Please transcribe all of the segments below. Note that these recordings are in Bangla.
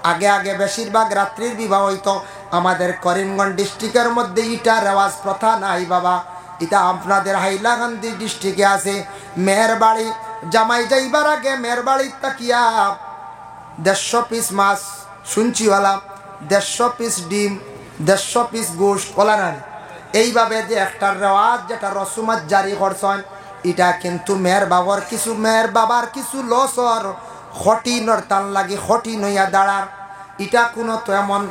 আগে আগে বেশিরভাগ রাত্রির বিবাহ হইতো। আমাদের করিমগঞ্জ ডিস্ট্রিক্টের মধ্যে এটা রেওয়াজ প্রথা নাই বাবা। এটা আপনাদের হাইলাকান্দি ডিস্ট্রিক্টে আছে। মেয়ের বাড়ি জামাই যাইবার আগে মেয়ের বাড়ির তাকিয়া 150 পিস মাছ শুনছিওয়ালা, 150 পিস ডিম, 150 পিস গোশত ওলা না। এইভাবে যে একটা রেওয়াজ যেটা রসুমাত জারি করছেন, এটা কিন্তু মেয়ের বাবার কিছু লসর খটিনর টান লাগি খটি নইয়া দাঁড়ার। এটা কোনো তো এমন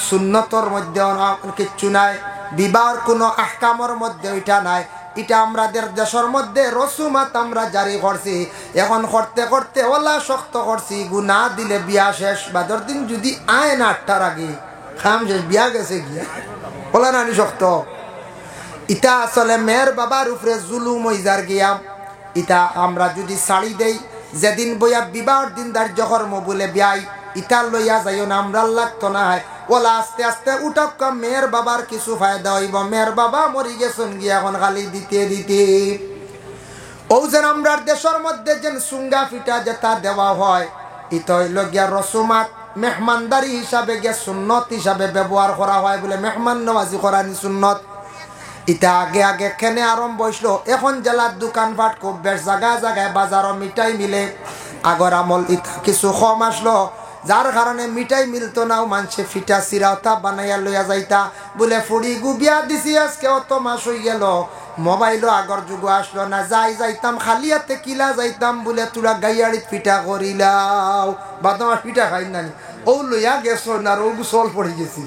সুন্নতর মধ্যে কিচ্ছু নাই, বিবাহর কোনো আহকামর মধ্যে ওইটা নাই। এটা আমাদের দেশের মধ্যে রসুমাত আমরা জারি করছি। এখন করতে করতে ওলা শক্ত করছি, গুনা দিলে বিয়া শেষ। বাদর দিন যদি আয় না 8টার আগে খাম শেষ, বিয়া গেছে গিয়া ওলা নানি শক্ত। ইটা আসলে মেয়ের বাবার উপরে জুলুম হইজার গিয়া। ইটা আমরা যদি ছাড়ি দেই, যেদিন বইয়া বিবাহর দিন ধার্য কর্ম বলে বিয়াই ইটা লইয়া যাইও না, আমরা লাগতো না। ওলা আস্তে আস্তে উঠক, মেয়ের বাবার কিছু ফায়দা হইব। মেয়ের বাবা মরি গেছেন গিয়া এখন খালি দিতে দিতে। ও যেন আমরা দেশের মধ্যে যেন সুঙ্গা ফিটা যেটা দেওয়া হয়, ইটা হইল গিয়া রসুমাত মেহমানদারি হিসাবে গিয়া সুন্নত হিসাবে ব্যবহার করা হয় বলে মেহমান নওয়াজি করানি সুন্নত। ইটা আগে আগে খেনে আরম্ভ হইছিল। এখন জেলার দোকানপাট খুব বেশ, জায়গায় জায়গায় বাজারও মিঠাই মিলে। আগর আমল ইটা কিছু কম আসলো, যার কারণে মিঠাই মিলতো না। মানুষে ফিটা চিরাওতা বানাইয়া লইয়া যাইতা বলে ফুড়ি গুবিয়া দিছি আজকে অত মাস হয়ে গেল। মোবাইলও আগর যুগ আসলো না, যাইতাম খালি হাতে কিলা যাইতাম বলে তোরা গাইয়াড়িত পিঠা করিলাও বা তোমার পিঠা খাই নানি ও লইয়া গেছো না, ও চল পড়ে গেছি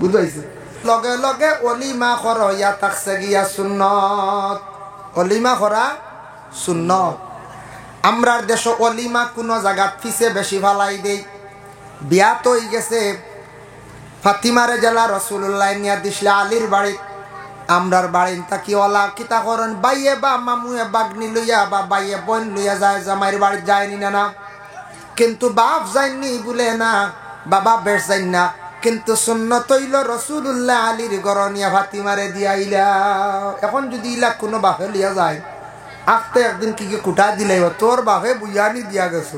বুঝাইছে। লগে লগে অলিমা কর ইয়া থাকছে গিয়া সুন্নত, অলিমা করা সুন্নত। আমরার দেশ অলিমা কোনো জায়গার ফিসে বেশি ভালাই দেই। বিয়া তো হয়ে গেছে ফাতিমারে জেলা রসুল্লাহ নিয়া দিসলে আলীর বাড়ি। আমরার বাড়িন তাকি ওলা কিতা করেন, বাইয়ে বা মামুয়ে বাগনি লইয়া বা বাইয়ে বোন লইয়া যায়, জামাইয়ের বাড়ি যায়নি না। কিন্তু বাপ যায়নি বলে না, বাবা বেশ যাই না। কিন্তু সুন্নত হইল রসুল্লাহ আলীর গরনিয়া ফাতিমারে দিয়াইলা। এখন যদি ইলা কোনো বাপে লিয়া যায়, আখতে একদিন কি কুটা দিলে তোর বাপে বুঝানি দিয়া গেছো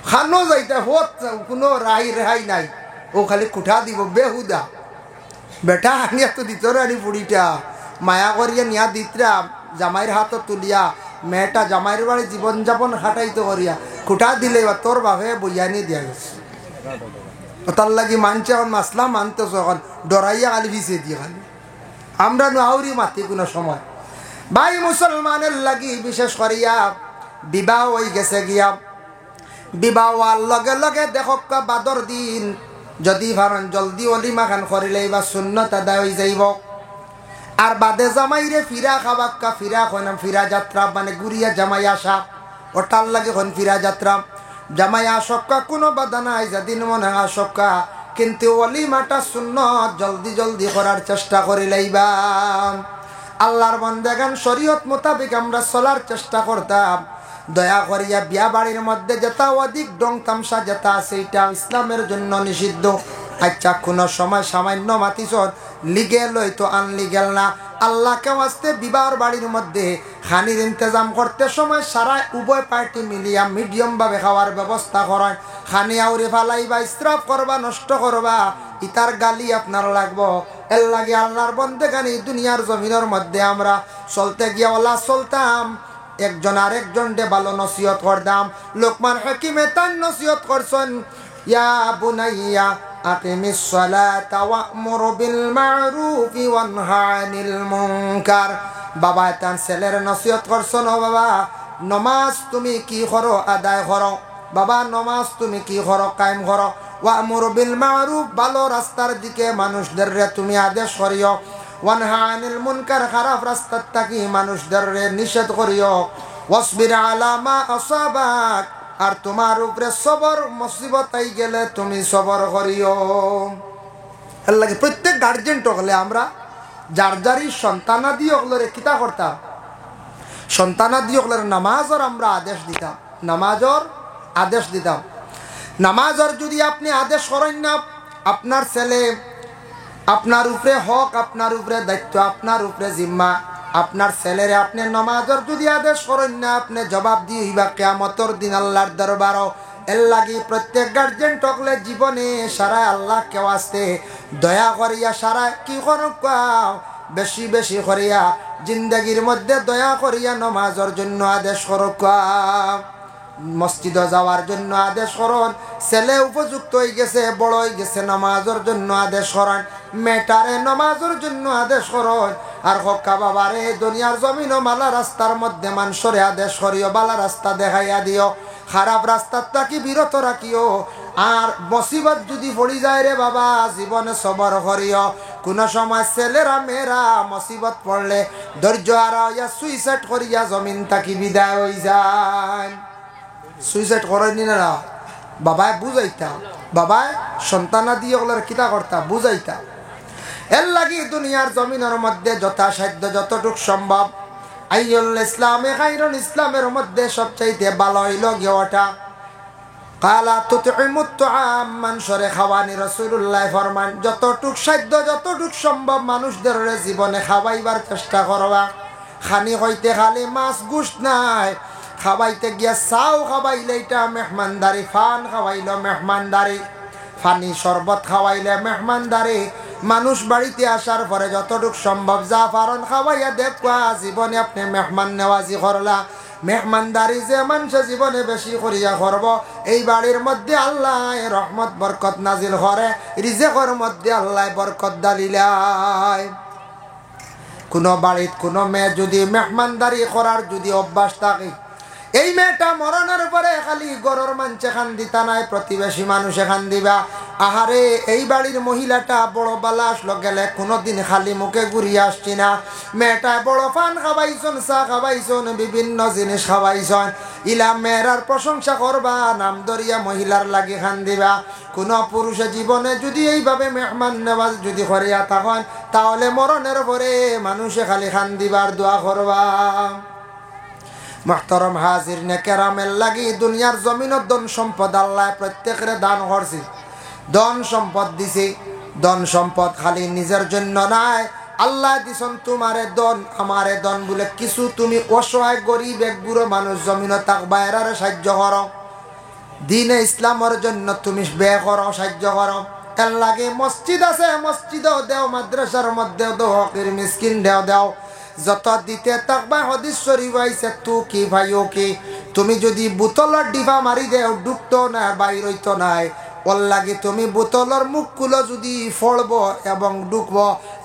খানো যাইতে হোত কোনো রেহাই নাই। ও খালি কুঠা দিব বেহুদা। বেটা আনিয়া তো দিত রানি বুড়িটা মায়া করিয়া নিয়া দিতরা জামাইয়ের হাত তুলিয়া, মেয়েটা জামাইয়ের বাড়ি জীবনযাপন খাটাইতে করিয়া কুঠা দিলে তোর বাপে বুঝানি দিয়া গেছে। তার লাগি মানছে এখন মাসলা মানতেছ, এখন ডরাইয়া খালি ভিসে দিয়ে খালি আমরা আউরি মাতি কোনো সময়। ভাই মুসলমানের লাগি বিশেষ করিয়া বিবাহ হয়ে গেছে গিয়া, বিবাহ হওয়ার লগে লগে দেখক বাদর দিন যদি ভারণ জলদি অলিমা খান করিলে বা সুন্নত আদায় হয়ে যাইব। আর বাদে জামাইরে ফিরা খাবাক্কা ফিরা হয় না, ফিরা যাত্রা মানে গুড়িয়া জামাই আসা, ওটার লাগে হন ফিরা যাত্রা। জামাই আসক্কা কোনো বাধা নাই, যেদিন মনে আসক্কা, কিন্তু অলিমাটা সুন্নত জলদি জলদি করার চেষ্টা করিলেইবা। আল্লাহর বান্দাগান শরীয়ত মোতাবেক আমরা চলার চেষ্টা করতাম। দয়া করিয়া বিয়া বাড়ির মধ্যে যেটা অধিক ডং তামসা যেটা আছে এটা ইসলামের জন্য নিষিদ্ধ। আচ্ছা কোনো সময় সামান্য মাতিসর লিগেল হইতো আনলিগেল না। আল্লাহকে আসতে বিবাহর বাড়ির মধ্যে খানির ইন্তজাম করতে সময় সারা উভয় পার্টি মিলিয়া মিডিয়াম ভাবে খাওয়ার ব্যবস্থা করেন। খানি আউরি ফালাইবা, ইসরাফ করবা, নষ্ট করবা, ইতার গালি আপনার লাগবো। এর লাগে আল্লাহর বন্দেগানি দুনিয়ার জমিনের মধ্যে আমরা চলতে গিয়া ওলা চলতাম, একজন আরেকজন ডে ভালো নসিহত করতাম। লোকমান হাকিমে তার নসিহত করছেন, ইয়া বুনাইয়া আকিমিস সালাতা ওয়া'মুর বিল মা'রুফি ওয়ানহা আনিল মুনকার। বাবা তার ছেলের নসিহত করছেন, ও বাবা নমাজ তুমি কি করো আদায় করো, বাবা নমাজ তুমি কি করো কায়েম করো। ওয়া'মুর বিল মা'রুফ ভালো রাস্তার দিকে মানুষদের তুমি আদেশ করিও, ওয়ানহা আনিল মুনকার খারাপ রাস্তার থাকি মানুষদের নিষেধ করিও। ওয়াসবির আলা মা আসাবাক আর তোমার উপরে সবর মুসিবত আই গেলে তুমি সবর করিও। এর লাগে প্রত্যেক গার্জেন হলে আমরা যার যারই সন্তানাদি ওগুলোরে কিতা করতাম, সন্তানাদি ওগুলোর নামাজর আমরা আদেশ দিতাম, নামাজর আদেশ দিতাম। নামাজর যদি আপনি আদেশ করেন না, আপনার ছেলে আপনার উপরে হক, আপনার উপরে দায়িত্ব, আপনার উপরে জিম্মা। আপনার ছেলেরে আপনি নামাজের যদি আদেশ করেন না, আপনি জবাব দিবা কিয়ামতের দিন আল্লাহর দরবারও। এর লাগি প্রত্যেক গার্জেন টকলে জীবনে সারা আল্লাহ কেউ আসতে দয়া করিয়া সারা কি করক বেশি বেশি করিয়া জিন্দগির মধ্যে দয়া করিয়া নমাজের জন্য আদেশ করক, মসজিদে যাওয়ার জন্য আদেশ করুন। ছেলে উপযুক্ত হয়ে গেছে, বড় হয়ে গেছে, নামাজের জন্য আদেশ করেন। মেটারে নামাজের জন্য আদেশ করুন। আর হক্কা বাবারে দুনিয়ার জমিন ও মালা রাস্তার মধ্যে মানুষরে আদেশ করিও, বালা রাস্তা দেখাইয়া দিও, খারাপ রাস্তার তাকি বিরত রাখিও। আর মুসিবত যদি পড়ি যায় রে বাবা, জীবনে সবর করিও। কোন সময় ছেলেরা মেয়েরা মুসিবত পড়লে ধৈর্য হারাইয়া সুইসাইড করিয়া জমিন তাকি বিদায় হয়ে যায়। সুইসাইড করেনি না বাবায় বুঝাইতা, বাবায় সন্তানা দিয়ে ওগুলোর কিতা করতা বুঝাইতা। এর লাগি দুনিয়ার জমিনের মধ্যে যথাসাধ্য যতটুক সম্ভব আইয়ুল ইসলামে খায়রুল ইসলামের মধ্যে সবচাইতে ভালো হইল গিয়েটা কালা তুতইমুত তুআম, মানুষরে খাওয়ানি। রাসূলুল্লাহ ফরমান যতটুক সাধ্য যতটুক সম্ভব মানুষদের জীবনে খাওয়াইবার চেষ্টা করবা। খানি হইতে খালি মাছ গোশত নাই, খাওয়াইতে গিয়া চাও খাওয়াইলে এটা মেহমানদারি, ফান খাওয়াইল মেহমানদারি, ফানি শরবত খাওয়াইলে মেহমানদারি। মানুষ বাড়িতে আসার পরে যতটুক সম্ভব যা পারন খাওয়াইয়া দেখবা। জীবনে আপনি মেহমান নেওয়াজি করলা, মেহমানদারি যে মানুষ জীবনে বেশি করিয়া করব, এই বাড়ির মধ্যে আল্লাহ রহমত বরকত নাজিল করে, রিজেকের মধ্যে আল্লাহ বরকত দালিলায়। কোনো বাড়িত কোনো মেয়ে যদি মেহমানদারি করার যদি অভ্যাস থাকে, এই মেয়েটা মরণের পরে খালি গরর মানছে খান দিতা নাই, প্রতিবেশী মানুষ খান দিবা। আহারে এই বাড়ির মহিলাটা বড় বালা আসলো গেলে কোনোদিন খালি মুখে ঘুরিয়ে আসছি না। মেয়েটা বড় পান খাওয়াইছন, চা খাওয়াইছন, বিভিন্ন জিনিস খাওয়াইছন, ইলা মেয়েরার প্রশংসা করবা, নাম ধরিয়া মহিলার লাগি খান দিবা। কোনো পুরুষে জীবনে যদি এইভাবে মেহমান নেওয়াজ যদি করিয়া থাকেন, তাহলে মরণের পরে মানুষে খালি খান দিবার দোয়া করবা। মুহতারাম হাজিরিনে কেরামের লাগি দুনিয়ার জমিনত ধন সম্পদ আল্লাহ প্রত্যেকের দান করছে, ধন সম্পদ দিছে। ধন সম্পদ খালি নিজের জন্য নাই, আল্লাহ দিছন তোমারে ধন আমারে ধন বলে কিছু তুমি অসহায় গরিব এক বুড়ো মানুষ জমিনত থাকবা, এরারে সাহায্য করো, দিনে ইসলামের জন্য তুমি ব্যয় করো, সাহায্য করো। এর লাগে মসজিদ আছে মসজিদেও দেও, মাদ্রাসার মধ্যেও দেও, হকির মিসকিন দেও দেও, যত দিতে থাকবা। হাদিস শরীফ আইছে তু কি ভাইও কি, তুমি যদি বোতলের ডিভা মারি দেও ডুবতো না, বাইর হইতো নাই। ওর লাগে তুমি বোতলের মুখগুলো যদি ফলব এবং ডুবব,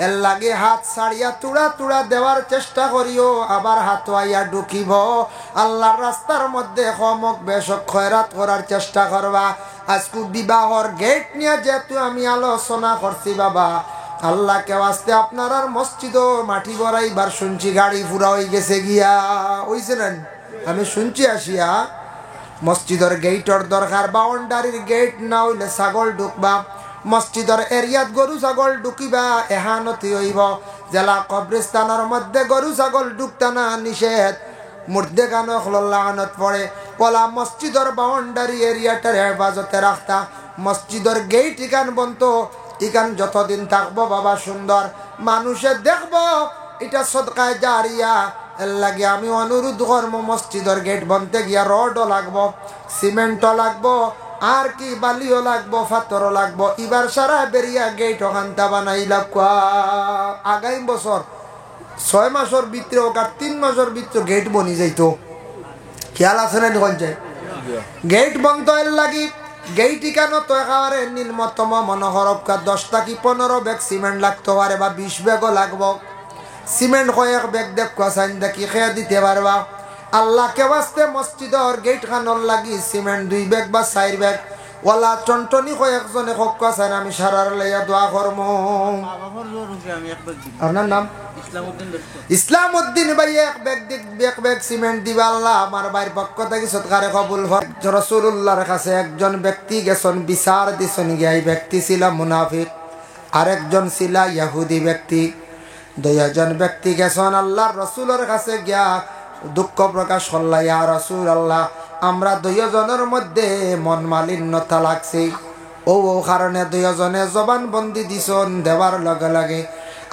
এর লাগে হাত ছাড়িয়া তুড়া তুড়া দেওয়ার চেষ্টা করিও, আবার হাত আইয়া ঢুকিব। আল্লাহর রাস্তার মধ্যে হমক বেশক খয়রাত করার চেষ্টা করবা। আজকে বিবাহর গেট নিয়ে যেহেতু আমি আলোচনা করছি বাবা, আল্লাহকে আসতে আপনার আর মসজিদও মাটি ভরাইবার শুনছি গাড়ি পুরা হয়ে গেছে গিয়া, হইছে না? আমি শুনছি আসিয়া মসজিদের গেটের দরকার, বাউন্ডারির গেট না হইলে ছাগল ঢুকবা, মসজিদের এরিয়াত গরু ছাগল ঢুকিবা এহানতি হইব। জেলা কবরিস্তানের মধ্যে গরু ছাগল ঢুকতা না নিষেধ, মুর্দে গানো লানত পড়ে। ওলা মসজিদের বাউন্ডারি এরিয়াটার হেফাজতে রাখতা, মসজিদের গেট ইকান বন্ত, ইকান যতদিন থাকবো বাবা সুন্দর মানুষে দেখবো, এটা সদকায় জারিয়া। এর লাগে আমি অনুরোধ করবো মসজিদের গেট বনতে গিয়া রডও লাগবো, সিমেন্টও লাগবো, আর কি বালিও লাগবো, ফাতরও লাগবো। এবার সারা বেরিয়া গেট ওখানটা বানাই লাগবো। আগামী বছর 6 মাসের ভিতরে ওকার 3 মাসের ভিতরে গেট বনি যাইতো, খেয়াল আছে না? গেট বন্ধ এর লাগি গেইট কেন তো একেবারে নিম্নতম মনোহরকা 10 থেকে 15 ব্যাগ সিমেন্ট লাগতে পারে, বা 20 ব্যাগও লাগবো। সিমেন্ট কয়েক ব্যাগ দেখো সাইন দেখি খেয়ে দিতে পারবা। আল্লাহকে বাস্তে মসজিদের গেট খানোর লাগি সিমেন্ট 2 ব্যাগ বা 4 ব্যাগ ওলা টনটনি কয়েকজনে হক আছেন, আমি সারার লাইয়া দোয়া করবো। আপনার নাম? ইসলাম উদ্দিন ভাই। এক ব্যাগ সিমেন্ট দিবা আল্লাহ আমার ভাইয়ের পক্ষ থেকে সৎকারে কবুল হয়। রাসূলুল্লাহর কাছে একজন ব্যক্তি গেছেন, বিচার দিছেন গিয়া, এই ব্যক্তি ছিল মুনাফিক, আরেকজন ছিল ইহুদি ব্যক্তি। 2 জন ব্যক্তি গেছেন আল্লাহর রাসূলের কাছে গিয়া দুঃখ প্রকাশ করলা, ইয়া রাসূলুল্লাহ আমরা 2 জনের মধ্যে মন মালিন্যতা লাগছে, ও কারণে 2 জনে জবান বন্দি দিছন। দেওয়ার লগে লাগে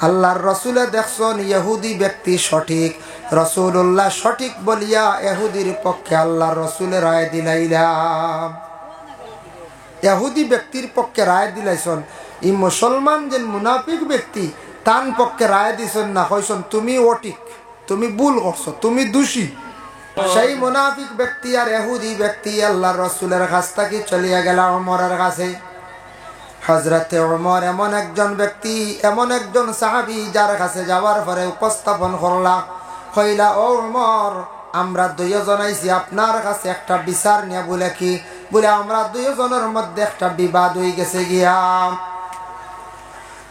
আল্লাহর রসুলে দেখছেন ইহুদি ব্যক্তি সঠিক, রাসূলুল্লাহ সঠিক বলিয়া ইহুদির পক্ষে আল্লাহর রসুলের রায় দিলাইলাম। ইহুদি ব্যক্তির পক্ষে রায় দিলাইছন, এই মুসলমান যে মুনাফিক ব্যক্তি তান পক্ষে রায় দিছেন না, কইছেন তুমি ওটিক, তুমি ভুল করছো, তুমি দোষী। সেই মুনাফিক ব্যক্তি আর ইহুদি ব্যক্তি আল্লাহর রাসূলের কাছ থেকে চলিয়া গেল ওমরের কাছে। হযরতে ওমর এমন একজন ব্যক্তি, এমন একজন সাহাবী যার কাছে যাওয়ার পরে উপস্থাপন করলা, কইলা ও ওমর, আমরা দুইজন আইছি আপনার কাছে একটা বিচার নিয়ে। বলে কি? বলে আমরা দুইজনের মধ্যে একটা বিবাদ হয়ে গেছে গিয়া।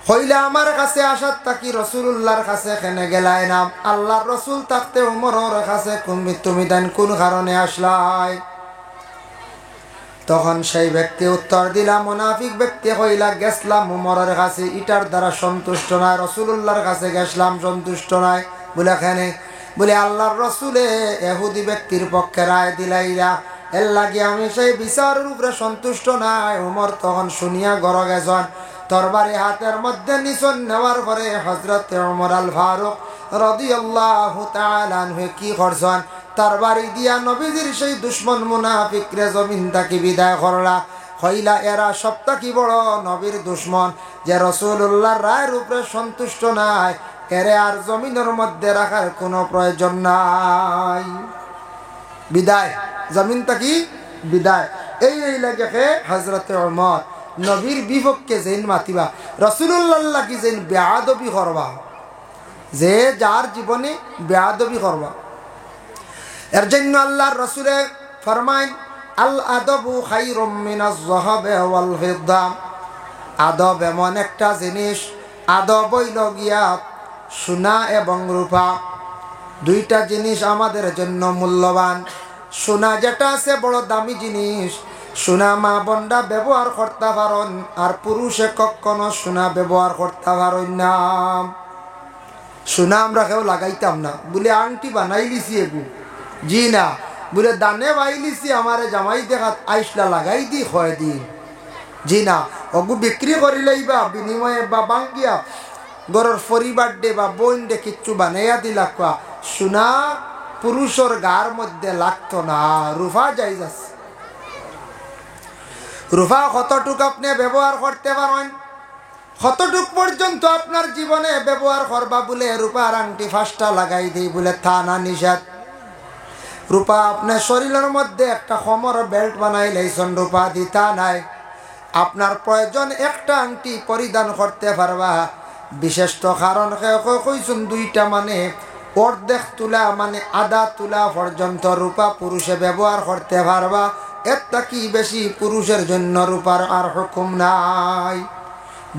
হইলে আমার কাছে আসার তাকি রাসূলুল্লাহর কাছে কেনে গেলাই না? আল্লাহর রাসূল থাকতে ওমরের কাছে তুমি দেন কোন কারণে আসলাই? তখন সেই ব্যক্তি উত্তর দিলা, মুনাফিক ব্যক্তি কইলা, গেছলাম ওমরের কাছে, ইটার দ্বারা সন্তুষ্ট নয়, রাসূলুল্লাহর কাছে গেছলাম, সন্তুষ্ট নয়। বলে কেনে? বলে আল্লাহর রাসূলে ইহুদি ব্যক্তির পক্ষে রায় দিলাইরা, এর লাগে আমি সেই বিচারের উপরে সন্তুষ্ট নাই। ওমর তখন শুনিয়া গড় গেছেন, তরবারি হাতের মধ্যে নিছন নেওয়ার পরে হযরতে ওমর আল ফারুক রাদিয়াল্লাহু তাআলা আনহু কি করছেন? তরবারি দিয়া নবীজির সেই দুশমন মুনাফিকরে জমিন থেকে বিদায় করলা। হইলা এরা সবটা কি বড় নবীর দুশমন, যে রাসূলুল্লাহর রায়ের উপরে সন্তুষ্ট নাই, এরে আর জমিনের মধ্যে রাখার কোনো প্রয়োজন নাই। বিদায়, জমিন থেকে বিদায়। এই লাগে হযরতে ওমর নবীর বিপক্ষে যেন মাতিবা, রাসূলুল্লাহ কি যেন বেয়াদবি করবা, যে যার জীবনে বেয়াদবি করবা। এর জন্য আল্লাহর রাসূলে ফরমায়, আল আদবু খায়রুম মিনাজ যাহাবি ওয়াল ফিদ্দা। আদব এমন একটা জিনিস, আদব হইল গিয়া সোনা এবং রূপা, দুইটা জিনিস আমাদের জন্য মূল্যবান। সোনা যেটা আছে বড় দামি জিনিস, সোনা মা বোনরা ব্যবহার করতে পারেন, আর পুরুষে কখনো সোনা ব্যবহার করতে পারেন না। সোনা আমরা কেউ লাগাইতাম না, বলে আংটি বানাই লিছি এগু, জি না, বলে দানে বাইলিছি আমারে জামাই দেখাত আইসলা লাগাই দি হয় দিন, জি না, অগু বিক্রি করিলেই বা বিনিময়ে বা বাঙ্গিয়া গরর পরিবার ডে বা বোন ডে কিচ্ছু বানাইয়া দিলা। কোয়া সোনা পুরুষের গার মধ্যে লাগতো না, রূপা যাই যাচ্ছে। রূপা কতটুক আপনি ব্যবহার করতে পারেন, কতটুক পর্যন্ত আপনার জীবনে ব্যবহার করবা। বলে রূপার আংটি 5টা লাগাই দিই, বলে তা না, নিষেধ। রূপা আপনার শরীরের মধ্যে একটা কোমর বেল্ট বানাই লাইছেন, রূপা দিতা নাই। আপনার প্রয়োজন একটা আংটি পরিধান করতে পারবা, বিশেষ তো কারণ কইছেন 2টা, মানে অর্ধেক তুলা মানে আধা তুলা পর্যন্ত রূপা পুরুষে ব্যবহার করতে পারবা। এরটা কি বেশি পুরুষের জন্য রূপার আর হুকুম নাই।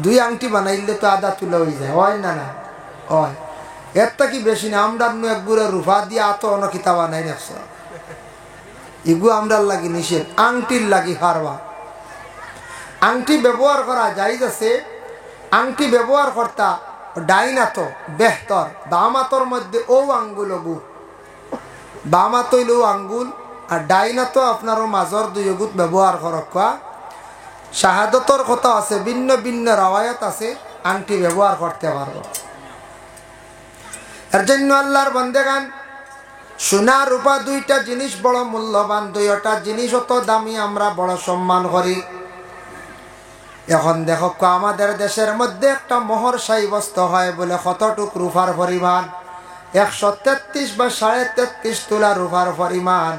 2 আংটি বানাইলে তো আধা তুলা হয়ে যায়, হয় না? না হয়, এরটা কি বেশি না। আমরা একগুড়ে রূপা দিয়ে আত অনকিতা বানাই রাখছ, এগু আমরার লাগি নিষেধ, আংটির লাগি হারবা। আংটি ব্যবহার করা যাইজ আছে, আংটি ব্যবহার করতা ডাইন হাত বেহতর, বাম হাতর মধ্যে ও আঙ্গুল অগু, বাম হাত হইল আঙ্গুল, আর ডাইন হাত আপনারও মাজর 2 অগুত ব্যবহার করক। শাহাদতর কথা আছে, ভিন্ন ভিন্ন রাওয়ায়াত আছে, আংটি ব্যবহার করতে পারবো। এর জন্য আল্লাহর বান্দাগান, সোনা রূপা 2টা জিনিস বড় মূল্যবান, 2টা জিনিস অত দামি, আমরা বড় সম্মান করি। এখন দেখো আমাদের দেশের মধ্যে একটা মোহর সাব্যস্ত হয়, বলে কতটুক রূপার পরিমাণ, 133 বা 33.5 তোলা রূপার পরিমাণ।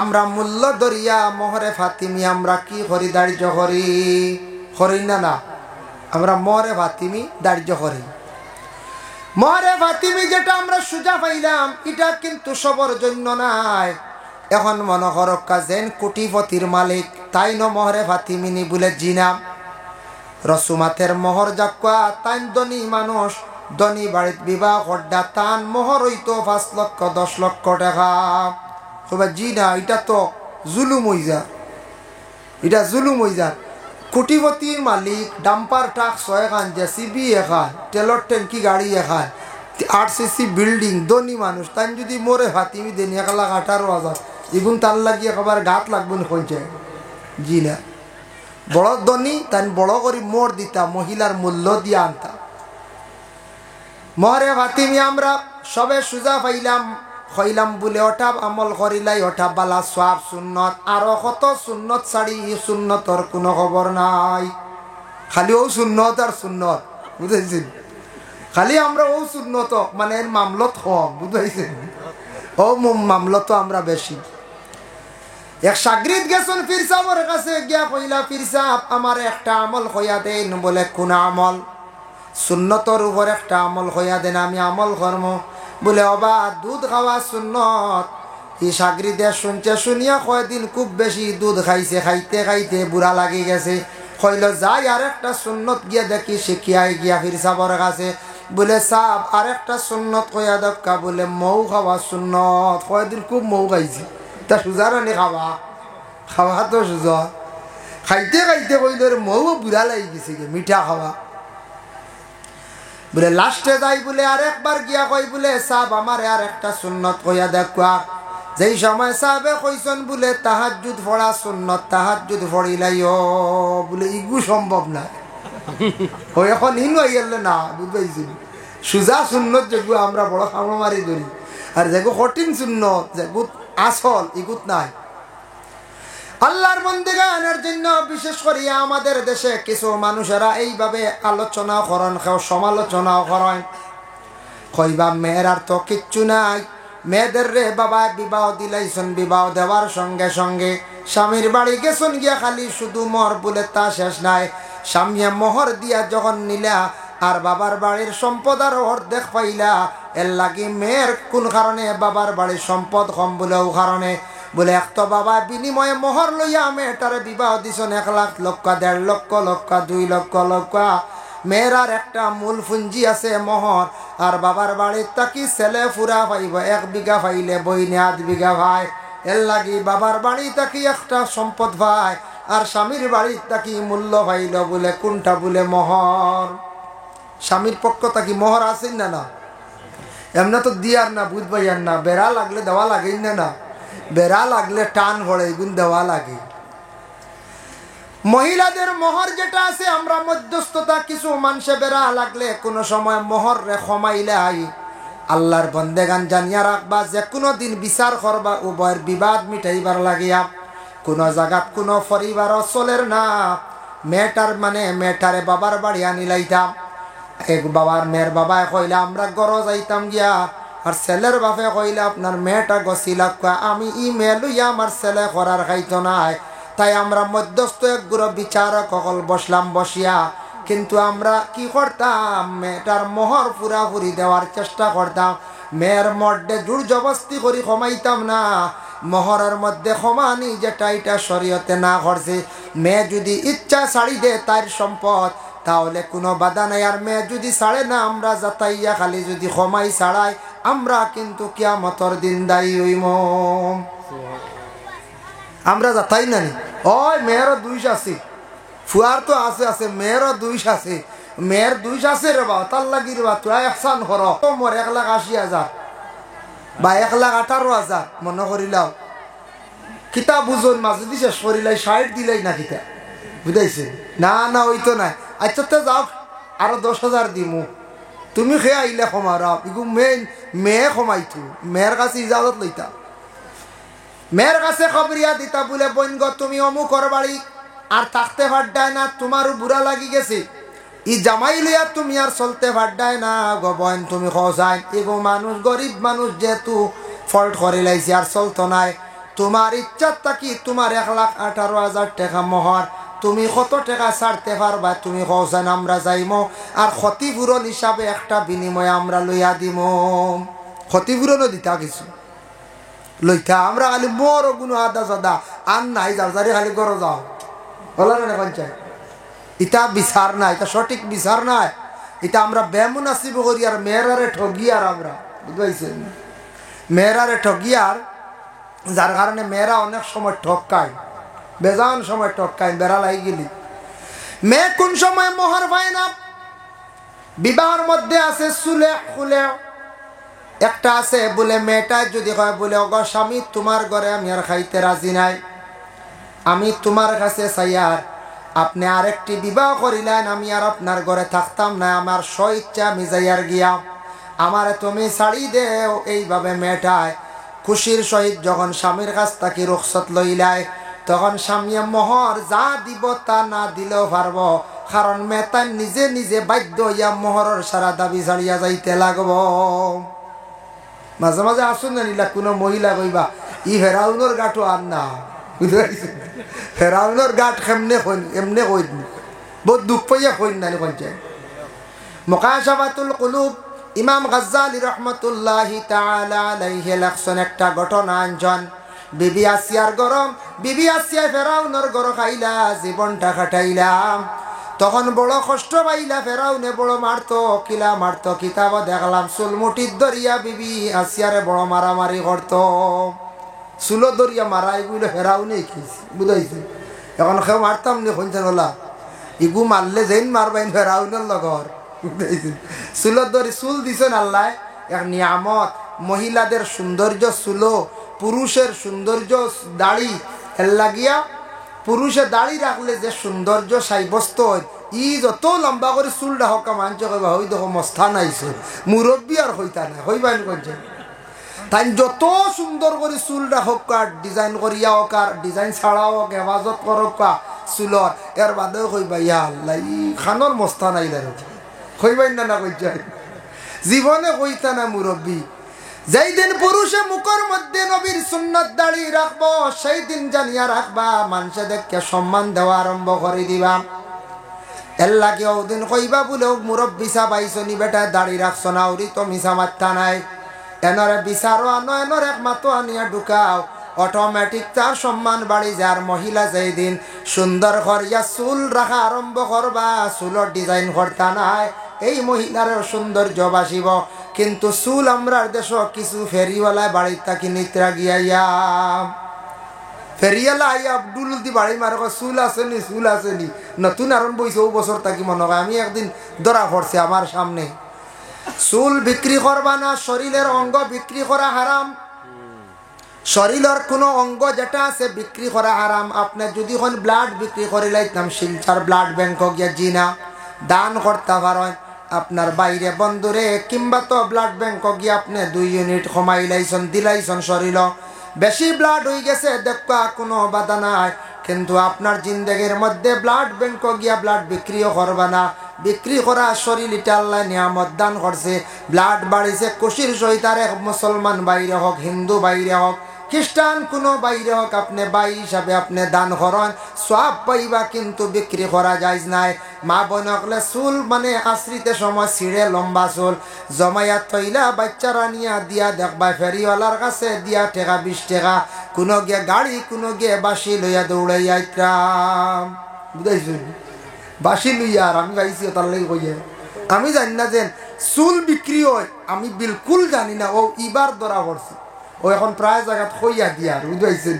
আমরা মূল্য দরিয়া মোহরে ফাতিমি আমরা কি করি? দার্য করি না? না, আমরা মোহরে ফাতিমি দার্য করি। মোহরে ফাতিমি যেটা আমরা সুজা পাইলাম, এটা কিন্তু সবার জন্য নাই। এখন মনে করো কাজেন কোটিপতির মালিক, তাই ন মোহরে ফাতিমি নি? বলে জিনা, রসুমাতের মোহর যাকুয়া তাই ধনী মানুষ, ধনী বাড়িত বিবাহ করডা তান মোহর হইতো 5 লক্ষ 10 লক্ষ টাকা। জি না, এটা তো জুলুম হয়ে যা, এটা জুলুম হয়ে যা। কোটিপতির মালিক ডাম্পার ট্রাক 6 খান, জেসিবি 1 খান, তেলর ট্যাঙ্কি গাড়ি 1 খান, 8cc বিল্ডিং, ধনী মানুষ, তাই যদি মোরে ফাতিমি দেন 1,18,000, এগুন তার লাগিয়ে খাবার গাত লাগবে না কইছে। জি না, বড় ধনী তাই বড় করে মোর দিতা, মহিলার মূল্য দিয়ে আনতা। মোহরে ফাতিমি আমরা সবে সুজা পাইলাম, হইলাম বলে ওটা আমল করিলাই ওটা বালা সওয়াব সুন্নত, আরো কত সুন্নত ছাড়ি সুন্নতর কোনো খবর নাই। খালি ও সুন্নত আর সুন্নত, বুঝেছেন? খালি আমরা ও সুন্নত মানে মামলত কম, বুঝেছেন? ও মামলত আমরা বেশি। এক সাগরিদ গেছেন পীর সাহেবের কাছে, গিয়া কইলা পীর সাহেব আমার একটা আমল কইয়া দেন। বলে কোন আমল? সুন্নতর উপর একটা আমল কইয়া দেন, আমি আমল করব। বলে অবা দুধ খাওয়া সুন্নত। এই সাগরিদে শুনছে, শুনিয়া কয়দিন খুব বেশি দুধ খাইছে, খাইতে খাইতে বুড়া লাগি গেছে। কইল যাই আর একটা সুন্নত গিয়া দেখি, শিখিয়াই গিয়া পীর সাহেবের কাছে। বলে সাহেব আর একটা সুন্নত কইয়া দক্কা। বলে মৌ খাওয়া সুন্নত। কয়দিন খুব মৌ খাইছি, তা সুজারানি খাওয়া খাওয়া তো সুজা। খাইতে খাইতে কইল মৌ বুড়া লাগি গেছে, মিঠা খাওয়া। বলে লাস্টে যাই বলে আর একবার গিয়া কই, বলে সাহেব আমার আর একটা সুন্নত কইয়া দেখা। যেই সময় সাহেবে কইছেন বলে তাহাজ্জুদ পড়া সুন্নত, তাহাজ্জুদ পড়িলাইও। বলে ইগু সম্ভব না, ও এখন হিন হয়ে গেল না, বুঝবাইছি? সুজা সুন্নত যেগু আমরা বড় খামা মারি ধরি, আর যেগু কঠিন সুন্নত যেগু আসল ইগুত নাই। আল্লাহর বন্দেগানের জন্য বিশেষ করিয়া আমাদের দেশে কিছু মানুষেরা এইভাবে আলোচনা করেন, কেউ সমালোচনাও করেন। কইবা মেয়ের আর তো কিচ্ছু নাই, মেয়েদের রে বাবা বিবাহ দিলাইছেন, বিবাহ দেওয়ার সঙ্গে সঙ্গে স্বামীর বাড়ি গেছেন গিয়া খালি শুধু মর বলে তা শেষ নাই। স্বামী মোহর দিয়া যখন নিলা আর বাবার বাড়ির সম্পদ আর অর্ধেক পাইলা, এর লাগি মেয়ের কোন কারণে বাবার বাড়ির সম্পদ কম বলেও কারণে। বলে এক তো বাবা বিনিময়ে মোহর লইয়া মেয়েটারে বিবাহ দিছেন 1 লাখ লক্ষ, 1.5 লক্ষ লক্ষ, 2 লক্ষ লক্ষ। মেয়েরার একটা মূল পুঞ্জি আছে মোহর, আর বাবার বাড়ির তাকি ছেলে ফুরা পাইব 1 বিঘা পাইলে বইনে 8 বিঘা ভাই। এর লাগি বাবার বাড়ি তাকি একটা সম্পদ ভাই, আর স্বামীর বাড়ির তাকি মূল্য পাইল বলে কোনটা? বলে মোহর। স্বামীর পক্ষ তাকি মোহর আছেন না? না এমনা তো দিয়ার না, বুঝবাইয়ার না। বেড়া লাগলে দেওয়া লাগেই না, না বেড়া লাগলে টান ভরে গুণ দেওয়া লাগে। মহিলাদের মোহর যেটা আছে, আমরা মধ্যস্থতা কিছু মানুষে বেড়া লাগলে কোনো সময় মোহর রে কমাইলে আই। আল্লাহর বন্দেগান জানিয়া রাখবা, যে কোনো দিন বিচার করবা উভয়ের বিবাদ মিটাইবার লাগিয়া। কোনো জায়গাত কোনো পরিবার চলের না। মেয়েটার মানে মেয়েটারে বাবার বাড়ি আনিলাইতাম, এক বাবার মেয়ের বাবায় কইলা আমরা গড় যাইতাম গিয়া, আর ছেলের বাপে কইলে আপনার মেয়েটা গছিলা, আমি ই মেয়ে লইয়া আমার ছেলে করার খাইতো নাই। তাই আমরা মধ্যস্থ এক গুরু বিচারক সকল বসলাম, বসিয়া কিন্তু আমরা কি করতাম, মেয়েটার মোহর পুরাপুরি দেওয়ার চেষ্টা করতাম। মেয়ের মধ্যে জোর জবস্তি করি কমাইতাম না। মোহরের মধ্যে কমানি যেটা এটা শরীয়তে না করছে। মেয়ে যদি ইচ্ছা ছাড়ি দে তার সম্পদ, তাহলে কোনো বাধা নাই। আর মেয়ে যদি ছাড়ে না, আমরা যাতাইয়া খালি যদি কমাই ছাড়াই, আমরা কিন্তু কিয়ামতের দিন দায়ী হইম। আমরা যাতাই না নি। ওই মেয়েরও 2 আছে, ফুয়ার তো আছে আছে, মেয়েরও 2 আছে। মেয়ের 2 আছে রে বা, তার লাগি রে বা তোরা একসান কর। মোর 1,80,000 বা 1,18,000 মনে করিলাও। কিতা বুঝুন মাঝে দি শেষ করিলাই 60 দিলাই না কিতা, বুঝাইছে? না না ওই তো নাই। আচ্ছা তো যাও, আরো 10,000 দিমু, তুমি খেয়ে আইলে কমারা। এগু মেয়ে কমাইতো, মেয়ের কাছে ইজাজত লইতা, মেয়ের কাছে খবরিয়া দিতা। বলে বইনগ তুমি অমুকর বাড়ি আর থাকতে পারডায় না, তোমারও বুড়া লাগি গেছে, ই জামাই লইয়া তুমি আর চলতে পারডায় না গো বোন, তুমি খোঁজাই। এগো মানুষ গরিব মানুষ যেহেতু ফল্ট করে লাইছে আর চলতো নাই। তোমার ইচ্ছা থাকি তোমার 1,18,000 টাকা মোহর, তুমি কত টাকা ছাড়তে পারবা তুমি খোঁজান, আমরা যাইমো। আর ক্ষতিপূরণ হিসাবে একটা বিনিময় আমরা লইয়া দিব। ক্ষতিপূরণও দিতা কিছু লইতা, আমরা খালি বড় গুণ আদা সাদা আর নাই, যার খালি গড় যাও বলা না পঞ্চায়েত। ইটা বিচার নাই, এটা সঠিক বিচার নাই। এটা আমরা বেমুনাসিব করি আর মেয়েরারে ঠগি আর আমরা, বুঝতে মেয়েরারে ঠগি আর, যার কারণে মেয়েরা অনেক সময় ঠকায়, বেজান সময় ঠকায়। বেড়া লাগি গেলি মেয়ে কোন সময় মোহর পায় না। বিবাহের মধ্যে আছে সুলে খুলে, একটা আছে বলে মেয়েটা যদি কয় বলে ওগো স্বামী তোমার ঘরে আমি আর খাইতে রাজি নাই, আমি তোমার কাছে চাই আর আপনি আরেকটি বিবাহ করিলেন, আমি আর আপনার ঘরে থাকতাম না, আমার স্ব ইচ্ছা আমি যাইয়ার গিয়া আমারে তুমি ছাড়ি দেও। এইভাবে মেয়েটায় খুশির সহিত যখন স্বামীর কাছ থেকে রুখসত লইলায়, তখন স্বামীয়ে মোহর যা দিব তা না দিলেও পারব, কারণ মেয়েটা নিজে নিজে বাধ্য হইয়া মোহরের সারা দাবি ছাড়িয়া যাইতে লাগব। মাঝে মাঝে আসুন না নিলা কোনো মহিলা কইবা ই ফেরাউনের গাঠও আর না, ফেরাউনের গাঠ এমনে এমনে কই বহুত দুঃখ পাইয়া কই না কইছে। মুকাশাফাতুল কুলুব ইমাম গাজ্জালি রহমতুল্লাহি তাআলা আলাইহি লেখছেন একটা ঘটনা আনজন। বিবি আসিয়ার গরম, বিবি আসিয়া ফেরাউনের গরম খাইলা জীবনটা কাটাইলাম। তখন বড় কষ্ট পাইলা, ফেরাউনে বড় মারতো, কিলা মারতো কিতাব দেখলাম চুল মুঠির দরিয়া বিবি আসিয়ারে বড় মারামারি করতো। চুলো দরিয়া মারা এগুলো ফেরাউনে খেয়েছি, বুঝাইছে। এখন কেউ মারতাম নি শুনছেন ওলা, ইগু মারলে যেন মারবেন ফেরাউনের লগর, বুঝাইছে। চুলোর দরি চুল দিছেন আল্লাহ এক নিয়ামত। মহিলাদের সৌন্দর্য চুলো, পুরুষের সৌন্দর্য দাড়ি। এর লাগিয়া পুরুষে দাড়ি রাখলে যে সৌন্দর্য সাব্যস্ত হয়, ই যত লম্বা করে চুলটা হকা মানছে কইবা হই দেখো মস্তান আইছে, মুরব্বী আর হইতা না হইবান করছে। তাই যত সুন্দর করে চুলটা হোক, ডিজাইন করিয়া হোক, আর ডিজাইন ছাড়াও হোক, হেফাজত করক চুলর, এর বাদেও কইবা ইয়া আল্লাহ ই খানোর মস্তান আইলার কইবাই না কইছে, জীবনে কইতা না মুরব্বী। যেই দিন পুরুষে মুখের মধ্যে নবীর সুন্নত দাড়ি রাখবো, সেই দিন জানিয়া রাখবা মানুষে দেখে সম্মান দেওয়া আরম্ভ করে দিবা। এর লাগে ওদিন কইবা বলে মুরব্বী সাবাইছনি বেটা দাড়ি রাখছ না, ওরি তো মিশা মাত্তা নাই। এনরে বিচারো আনো, এনর এক মাতো আনিয়া ঢুকাও, অটোমেটিক তার সম্মান বাড়ি যার। মহিলা যেই দিন সুন্দর করিয়া চুল রাখা আরম্ভ করবা, চুলর ডিজাইন করতা নাই, এই মহিলার সৌন্দর্য বাসিব। কিন্তু চুল আমরার দেশ কিছু ফেরিওয়ালায় বাড়ির থাকি নিত্রা গিয়াইয়া, ফেরিওয়ালা আইয়া আব্দুল দি বাড়ি মার চুল আসেনি, চুল আসেনি, নতুন আরম্ভ বইছে ও বছর থাকি মনে হয়। আমি একদিন ধরা পড়ছে আমার সামনে। চুল বিক্রি করবা না, শরীরের অঙ্গ বিক্রি করা হারাম। শরীরের কোনো অঙ্গ যেটা আছে বিক্রি করা হারাম। আপনি যদি এখন ব্লাড বিক্রি করে লাইতাম শিলচার ব্লাড ব্যাংক গিয়া জিনা দান করতে পারেন আপনার বাইরে বন্ধুরে, কিংবা তো ব্লাড ব্যাংক গিয়ে আপনি 2 ইউনিট কমাই লাইছন দিলাইছন শরীর, বেশি ব্লাড হয়ে গেছে দেখা কোনো বাধা নাই। কিন্তু আপনার জিন্দগির মধ্যে ব্লাড ব্যাংক গিয়া ব্লাড বিক্রিও করবা না। বিক্রি করা শরীর এটা আল্লাহ নিয়ামত দান করছে, ব্লাড বাড়িছে খুশির সহিত। আর এক মুসলমান বাইরে হোক, হিন্দু বাইরে হোক, খ্রিস্টান কোনো বাইরে হোক, আপনি বাই হিসাবে আপনি দান করেন, সব পাইবা, কিন্তু বিক্রি করা যায় নাই। মা বোন হকলে চুল মানে আশ্রিতে সময় ছিঁড়ে লম্বা চুল জমাইয়া থইলা বাচ্চারা নিয়া দিয়া দেখবা ফেরিওয়ালার কাছে দিয়া টাকা 20 টাকা, কোনো গিয়ে গাড়ি, কোনো গিয়ে বাসি লইয়া দৌড়াইয়া আইতাম, বুঝাইছুন বাসি লইয়া। আর আমি পাইছি তার লাগে কইয়া আমি জানি না যে চুল বিক্রি হয়, আমি বিলকুল জানি না। ও ইবার ধরা পড়ছে, ও এখন প্রায় জায়গাত কইয়া দিয়া আর বুঝাইছে।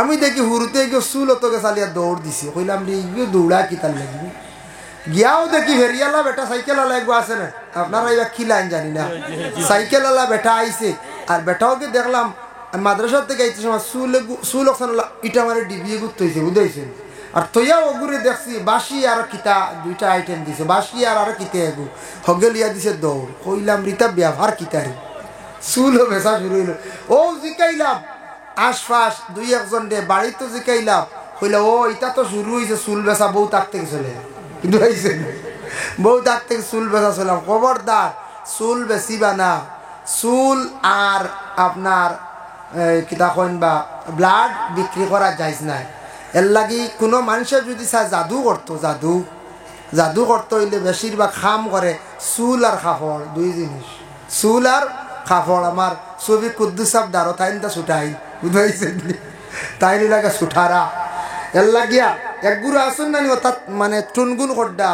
আমি দেখি হুরুতে গিয়ে চুল অতকে চালিয়া দৌড় দিছি, কইলাম রে ইগিয়ে দৌড়া কি তার লাগবে। গিয়াও দেখি ফেরিয়ালা বেটা সাইকেল আলা একগো আছে না, আপনারা এবার কি লাইন জানি না, সাইকেল আলা বেটা আইছে। আর বেটাওকে দেখলাম মাদ্রাসার থেকে আইতে সময় চুল ওখানে ইটা মারে ডিবিয়ে ঘুরতে হয়েছে, বুঝাইছেন। আর তৈয়া ওগুরে দেখছি বাসি আর কিতা 2টা আইটেম দিছে, বাসি আর কিতে এগু হগে লিয়া দিছে দৌড়। কইলাম রিতা ব্যবহার কিতারে, চুলও বেচা শুরু হইল। ও জিকাইলাম আশপাশ 2-1 জন বাড়ি তো জিকাইলাম, কইলা ও এটা তো শুরু হয়েছে চুল বেচা, বউ তাক থেকে চলে, কিন্তু হয়েছে বউ তাক থেকে চুল বেচা চলাম। খবরদার চুল বেচিবা না, চুল আর আপনার কিতা কইন বা ব্লাড বিক্রি করা যাইজ নাই। এর লাগি কোনো মানুষের যদি চায় জাদু করতো, জাদু করতে হইলে বেশিরভাগ খাম করে চুল আর কাপড়, 2 জিনিস, চুল আর কাপড়। আমার ছবি কুদ্দুস সাহেব দারো তাইনটা ছুটাই, বুঝাইছে তাই লাগে ছুটারা। এর লাগিয়া এক গুরু আসুন না অর্থাৎ মানে টুনগুন খড্ডা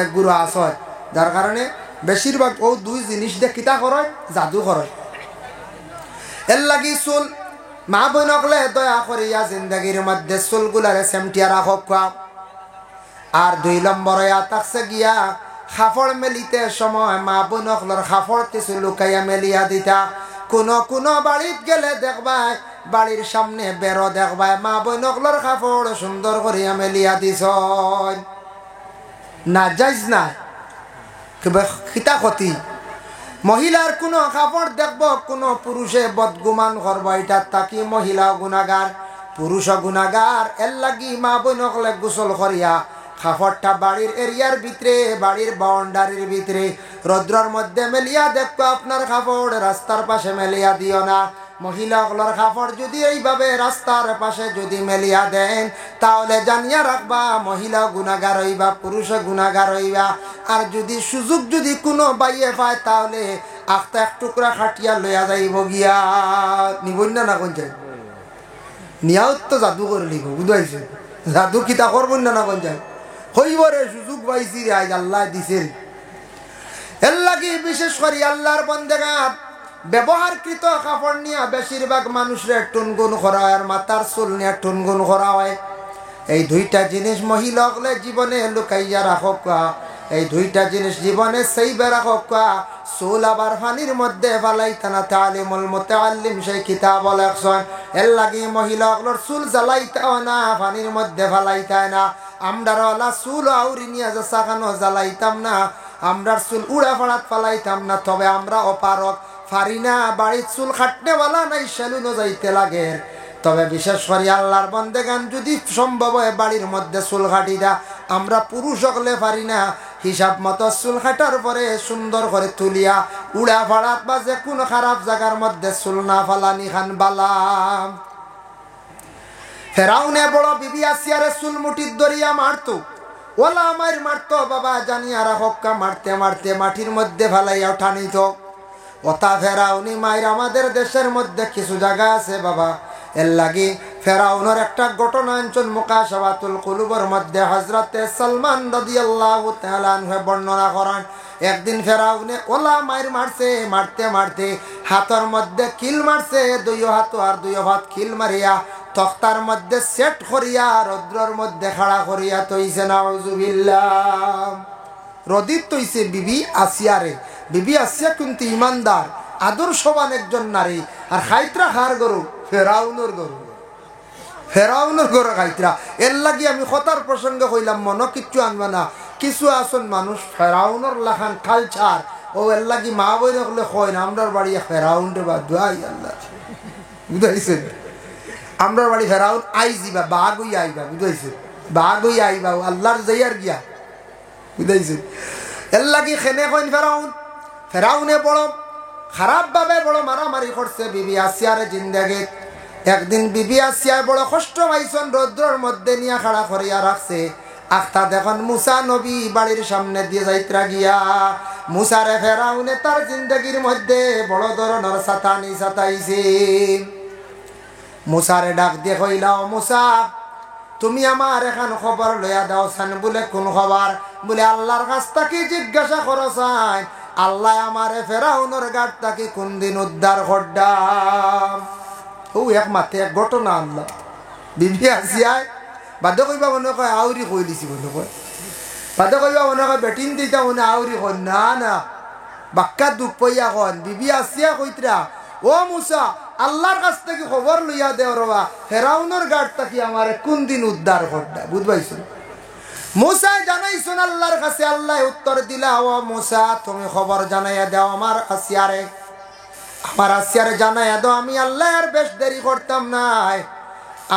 এক গুরু আস হয়, যার কারণে বেশিরভাগ ও 2 জিনিস দিয়ে কিতা করে জাদু করে। এর লাগি চুল মা বোনকলে দয়া করিয়া জিন্দগির মধ্যে চুলগুলারে সেমটিয়া রাখক। আর 2 নম্বর তাকছে গিয়া খাফড় মেলিতে সময় মা বোনকলর খাফড় কিছু লুকাইয়া মেলিয়া দিতা। কোনো বাড়িত গেলে দেখবাই বাড়ির সামনে বেরো দেখবাই মা বোনকলর খাফড় সুন্দর করিয়া মেলিয়া দিছ, না যাইজ না। খিতা ক্ষতি মহিলার কোনো কাপড় দেখব কোনো পুরুষে বদগুমান করবো, এটা তাকি মহিলা গুনাগার পুরুষ গুনাগার। এর লাগি মা বোন হলে গোসল করিয়া কাপড়টা বাড়ির এরিয়ার ভিতরে, বাড়ির বাউন্ডারির ভিতরে রৌদ্রের মধ্যে মেলিয়া দেখবো। আপনার কাপড় রাস্তার পাশে মেলিয়া দিও না। মহিলাগুলোর কাপড় যদি এইভাবে রাস্তার পাশে যদি মেলিয়া দেন, তাহলে জানিয়া রাখবা মহিলা গুনাগার হইবা, পুরুষ গুনাগার হইবা। আর যদি সুযোগ যদি কোনো বাইয়ে পায়, তাহলে আখটা এক টুকরা খাটিয়া লইয়া যাইব গিয়া। নিবন্যা না কোন যায় নিয়াও তো জাদু করে লিব, বুঝাইছে জাদু কিতা করবেন না কোন যায় হইবরে সুযোগ পাইছি রে, আজ আল্লাহ দিছে। এর লাগি বিশেষ করে আল্লাহর বন্দেগার ব্যবহারকৃত কাপড় নিয়ে বেশিরভাগ মানুষের টুনগুন করা হয়, আর মাথার চুল নিয়ে টুনগুন করা হয়। এই দুইটা জিনিস মহিলা হলে জীবনে লুকাইয়া রাখক, এই দুইটা জিনিস জীবনে সেইবে রাখক। চুল আবার পানির মধ্যে ফালাইতা না, তালিমুল মুতাআল্লিম সেই কিতাব লেখছেন। এর লাগি মহিলা হলোর চুল জ্বালাইতাও না, পানির মধ্যে ফালাইতায় না। আমরাওয়ালা চুল আউরি নিয়ে চাকানো জ্বালাইতাম না, আমরার চুল উড়া ফাড়াত ফালাইতাম না। তবে আমরা অপারক, পারি না, বাড়ির চুল খাটনেওয়ালা নাই, সেলুনও যাইতে লাগে। তবে বিশেষ করে আল্লাহর বন্দেগান যদি সম্ভব হয় বাড়ির মধ্যে চুল কাটি দা, আমরা পুরুষ হলে পারি না। হিসাব মতো চুল কাটার পরে সুন্দর করে তুলিয়া উড়া ফাড়াত বা যে কোনো খারাপ জায়গার মধ্যে চুল না ফালানি খান বালাম। ফেরাউনে বড় বিবি আসিয়ারে চুল মুঠির দরিয়া মারতো, ওলা আমার মারতো বাবা জানিয়া রাখা, মারতে মারতে মাটির মধ্যে ফালাইয়া ঠানিত। ওতা ফেরাউনি মায়ের আমাদের দেশের মধ্যে কিছু জায়গা আছে বাবা। এর লাগি ফেরাউনের একটা ঘটনা আনছেন মুকাশাফাতুল কুলুবের মধ্যে হযরতে সালমান রাদিয়াল্লাহু তাআলা আনহু বর্ণনা করেন। একদিন ফেরাউনে ওলা মায়ের মারছে, মারতে মারতে হাতের মধ্যে কিল মারছে, দুই হাত আর দুই হাত কিল মারিয়া তক্তার মধ্যে সেট করিয়া রৌদ্রের মধ্যে খাড়া করিয়া তৈছে। নাউজুবিল্লাহ। রদিত তৈছে বিবি আসিয়ারে। বিবি আসিয়া কিন্তু ইমানদার আদর্শবান একজন নারী, আর খাইত্রা খার গরু ফেরাউনের গরু, ফেরাউনের গরু খাইত্রা। এর লাগি আমি কথার প্রসঙ্গে কইলাম, মনে কিচ্ছু আনবে না। কিছু আসন মানুষ ফেরাউনের লাখান কালচার ও এর লাগি মা বই রাখলে কয় না আমরার বাড়ি ফেরাউন রে বা দুয়াই আল্লাহ, বুঝাইছেন? আমরার বাড়ি ফেরাউন আইজিবা, বাঘ হইয়া আইবা, বুঝাইছে? বাঘ হইয়া আইবা আল্লাহর যাইয়ার গিয়া, বুঝাইছে? এর লাগি খেনে কইন ফেরাউন। ফেরাউনে বড় খারাপ ভাবে বড় মারামারি করছে বিবি আসিয়ারে জিন্দেগি। একদিন বিবি আসিয়া বড় কষ্ট পাইছেন, রৌদ্রের মধ্যে নিয়ে খাড়া করিয়া রাখছে। আখতা দেখুন মুসা নবী বাড়ির সামনে দিয়ে যাইত্রা গিয়া মুসারে ফেরাউনে তার জিন্দগির মধ্যে বড় ধরনের সাতানি সাতাইছে। মুসারে ডাক দিয়ে কইলাও, মুসা তুমি আমার এখন খবর লইয়া দাও সান। বলে কোন খবর? বলে আল্লাহর কাছ থেকে জিজ্ঞাসা করো চাই, আল্লাহ আমারে ফেরাউনের গাড় থেকে কোন দিন উদ্ধার করডাম। ও এক মাথে এক ঘটনা আল্লাহ। বিবি আসিয়ায় বাধ্য কইবা মনে কয় আউরি কই দিছি, মনে কয় বাধ্য কইবা মনে কয় বেটিন দিতা মনে আউরি কন না না বাক্কা দুঃখ পইয়া কন। বিবি আসিয়া কইত্রা, ও মুসা আল্লাহর কাছ থেকে খবর লইয়া দেও রবা ফেরাউনের গাড় থেকে আমার কোন দিন উদ্ধার করডা। বুঝবাইছ? মুসা জানাইছুন আল্লাহর কাছে। আল্লাহ উত্তর দিলা, ও মুসা তুমি খবর জানাইয়া দাও আমার আসিয়ারে, আমার আসিয়ারে জানাইয়া দাও। আমি আল্লাহ আর বেশ দেরি করতাম নাই,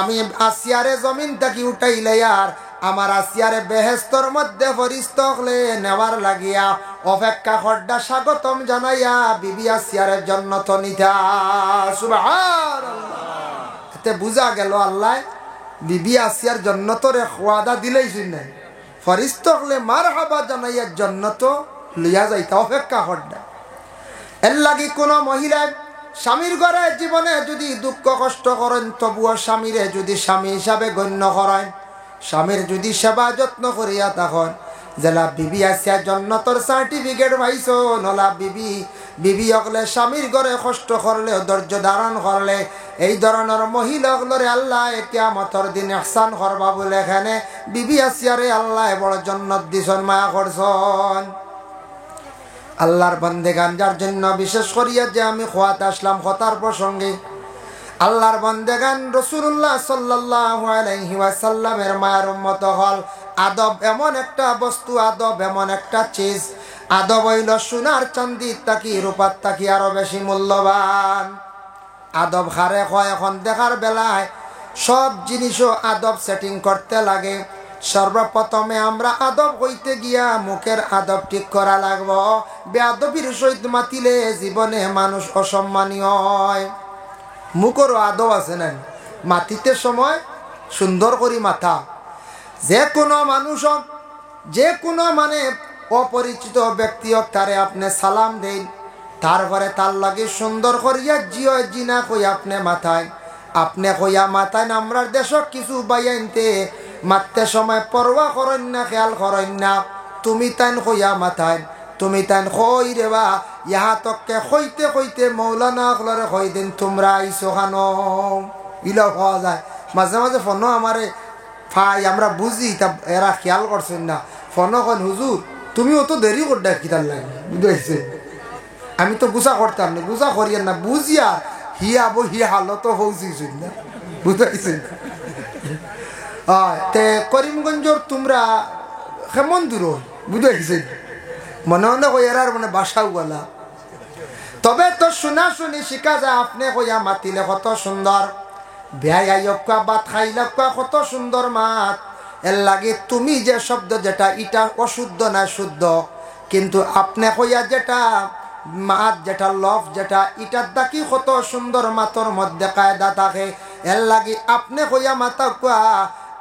আমি আসিয়ারে জমিন থেকে উঠাইলে আর আমার আসিয়ারে বেহেস্তর মধ্যে ফরিস্ত হলে নেওয়ার লাগিয়া অপেক্ষা করডা। স্বাগতম জানাইয়া বিবি আসিয়ারে জান্নাত নিতা। সুবহানাল্লাহ। এতে বুঝা গেল আল্লাহ বিবি আসিয়ার জান্নাতরে ওয়াদা দিলেই শুনে ফরিস্ত হলে মারহাবা জানাইয়া জান্নাত লইয়া যাইতা অপেক্ষা করডা। এর লাগি কোন মহিলা স্বামীর ঘরে জীবনে যদি দুঃখ কষ্ট করেন, তবুও স্বামীরে যদি স্বামী হিসাবে গণ্য করেন, স্বামীর যদি সেবা যত্ন করিয়া তখন জেলা বিবি আসিয়া জন্নতর সার্টিফিকেট পাইছ। নলা বিবি বিবি হকলে স্বামীর ঘরে কষ্ট করলে, ধৈর্য ধারণ করলে, এই ধরনের মহিলা হকলরে আল্লাহ কিয়ামতের দিন ইহসান করবা বলে এখানে বিবি আসিয়ারে আল্লাহ বড় জন্নত দিছন, মায়া করছন। আল্লাহর বান্দেগান যার জন্য বিশেষ করিয়া যে আমি খোয়াতে আসলাম কথার প্রসঙ্গে, আল্লাহর বান্দেগান রাসূলুল্লাহ সাল্লাল্লাহু আলাইহি ওয়াসাল্লামের মায়ের উম্মত হল। আদব এমন একটা বস্তু, আদব এমন একটা চিজ, আদব হইল সোনার চান্দির তাকি রূপার তাকি আরো বেশি মূল্যবান। আদব হারে হয় এখন দেখার বেলায় সব জিনিসও আদব সেটিং করতে লাগে। সর্বপ্রথমে আমরা আদব হইতে গিয়া মুখের আদব ঠিক করা লাগবো। বেআদবির সহিত মাতিলে জীবনে মানুষ অসম্মানীয় হয়। মুখেরও আদব আছে না, মাতিতে সময় সুন্দর করি মাথা। যে কোনো মানুষ যে কোনো মানে অপরিচিত ব্যক্তি হোক তারে আপনি সালাম দেন, তারপরে তার লাগে সুন্দর করিয়া জিও জিনা কই আপনি মাথায় আপনি কইয়া মাথায়। আমরা দেশ কিছু বাইনতে মারতে সময় পরোয়া করেন না, খেয়াল করেন না। তুমি তাইন কইয়া মাথায়, তুমি তাইন কই রে বা ইহা তককে কইতে কইতে মৌলানা হলরে কই দিন তোমরা আইসো খানো ইলা পাওয়া যায়। মাঝে মাঝে ফোন আমারে ফাই, আমরা বুঝি তা এরা খেয়াল করছেন না। ফোন কন হুজুর তুমিও তো দেরি করডা কিতার লাগে বুঝাইছে। আমি তো গুছা করতাম না, গুছা করিয়েন না, বুঝিয়া হিয়াবো হিয়া হালো তো হৌছিস না বুঝাইছে। তে করিমগঞ্জর তোমরা কেমন দূর বুঝাইছে, মনে মনে কই এরার মানে বাসাও গলা। তবে তো শোনা শুনি শিখা যায় আপনি কইয়া মাতিলে কত সুন্দর, বেহাই আইকা বাত খাইলা কত সুন্দর মাত। এর লাগে তুমি যে শব্দ যেটা এটা অশুদ্ধ না শুদ্ধ, কিন্তু আপনি কইয়া যেটা মাত যেটা লফ যেটা এটার দাকি কত সুন্দর মাতর মধ্যে কায়দা থাকে। এর লাগে আপনি কইয়া মাতা কুয়া